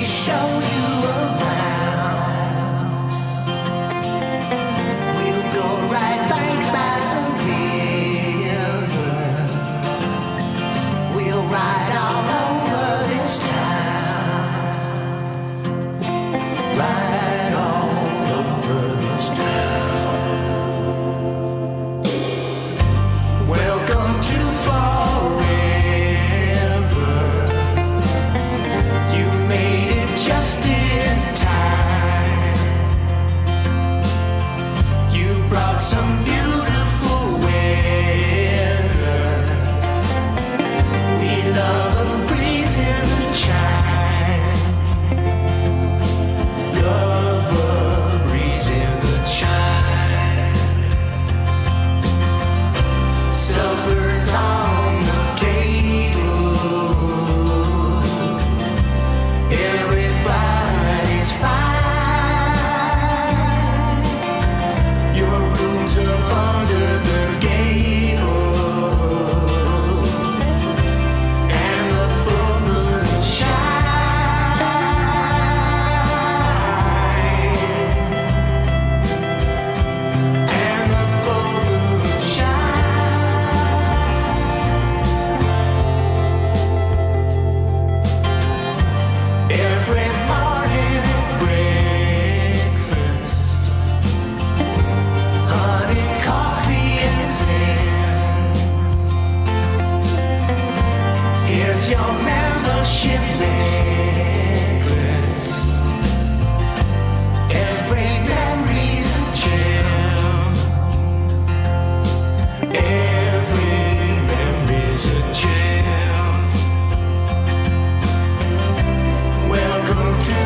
show you around. We'll go right banks by the river. We'll ride all over this town. Ride all over this town. Welcome to forever. You made it just in time. You brought some beautiful weather. We love a breeze in the chime. Love a breeze in the chime. Supper's on the table. Everybody's fine. Your room's up under the gable, and the full moon shine. And the full moon shine. Every morning at breakfast, honey, coffee, and sand. Here's your membership necklace. Every memory's a gem. Every memory's a gem. Welcome to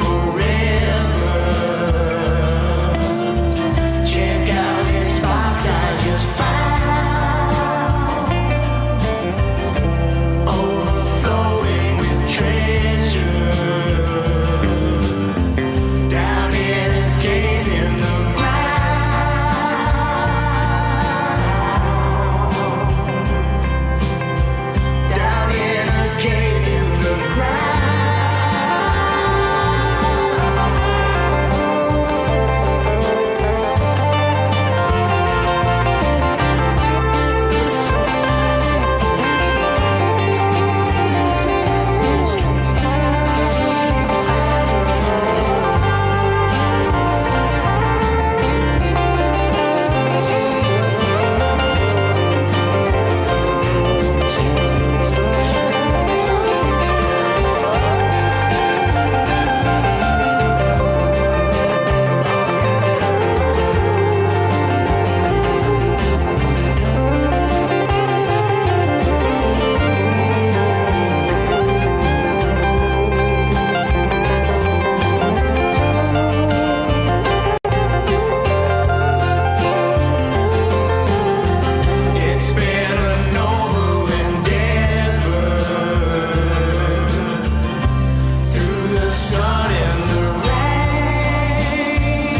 forever. Check out this box I just found, overflowing with treasure. Down in a cave in the ground. Down in a cave in the ground. It's been a noble endeavor, through the sun and the rain,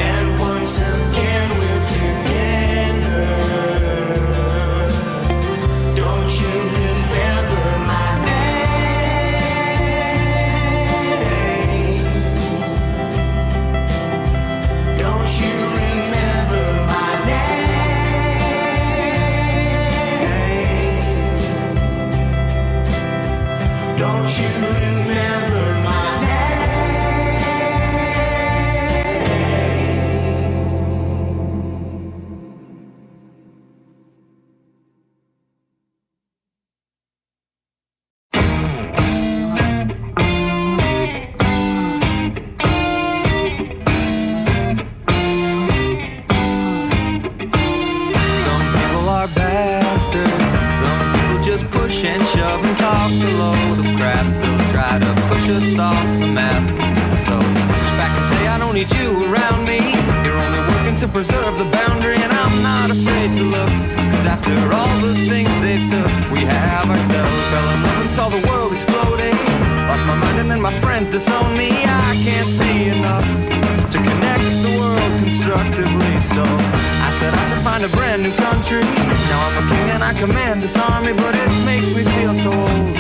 and once again we're together. Don't you remember my name? Don't you remember my name? Don't you remember my Some people are bastards. Some people just push and shove and talk a load of crap. They'll try to push us off the map. So push back and say, I don't need you around me. You're only working to preserve the boundary, and I'm not afraid to look. Cause after all the things they took, we have ourselves. Fell in love and saw the world exploding. Lost my mind and then my friends disown me. I can't see enough to connect the world constructively. So I set out to find a brand new country. Now I'm a king and I command this army, but it makes me feel so old.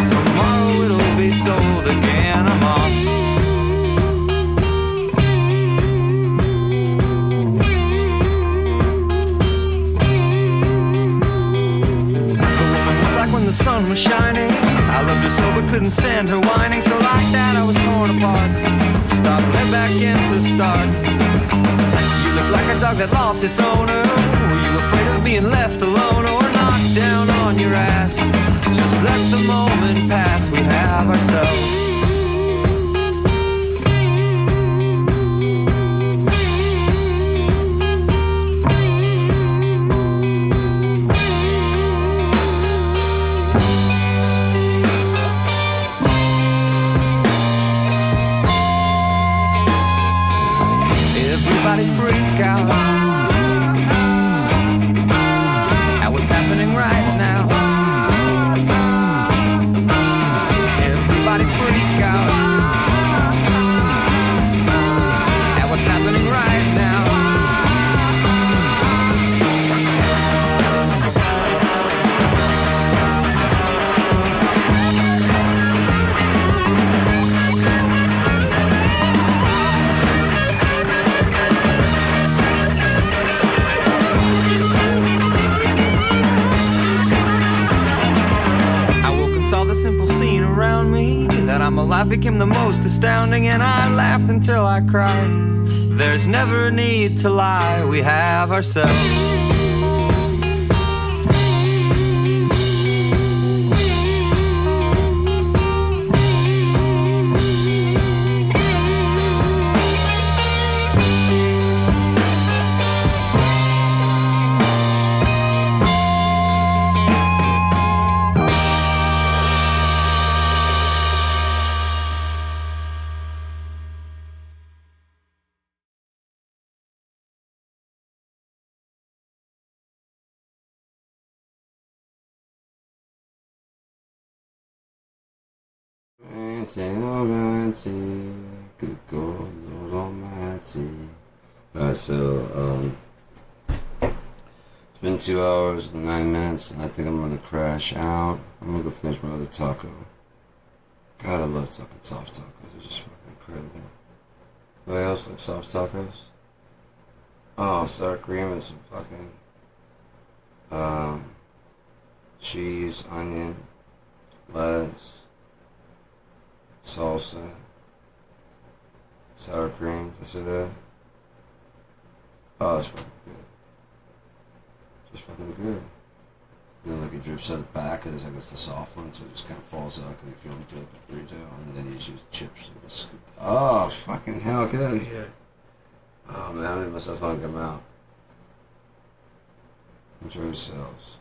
Tomorrow it'll be sold again. I'm off. When the sun was shining, I loved her so but couldn't stand her whining. So like that I was torn apart, stopped right back in to start. You look like a dog that lost its owner. Were you afraid of being left alone or knocked down on your ass? Just let the moment pass, we have ourselves. Everybody freak out at what's happening right now. Everybody freak out at what's happening right now. That I'm alive became the most astounding, and I laughed until I cried. There's never a need to lie, we have ourselves. Almighty, good God, Lord Almighty. Alright, so, it's been 2 hours and 9 minutes, and I think I'm gonna crash out. I'm gonna go finish my other taco. God, I love fucking soft tacos. They're just fucking incredible. Anybody else like soft tacos? Oh, sour cream and some fucking, cheese, onion, lettuce, salsa, sour cream, did I say that? Oh, it's fucking good. Just fucking good. And then like it drips out the back, and it's like it's the soft one, so it just kind of falls out because if you don't do it like a burrito, and then you just use chips and just scoop. Oh, fucking hell, get out of here. Oh man, I made myself hungry. I'm out. Enjoy yourselves.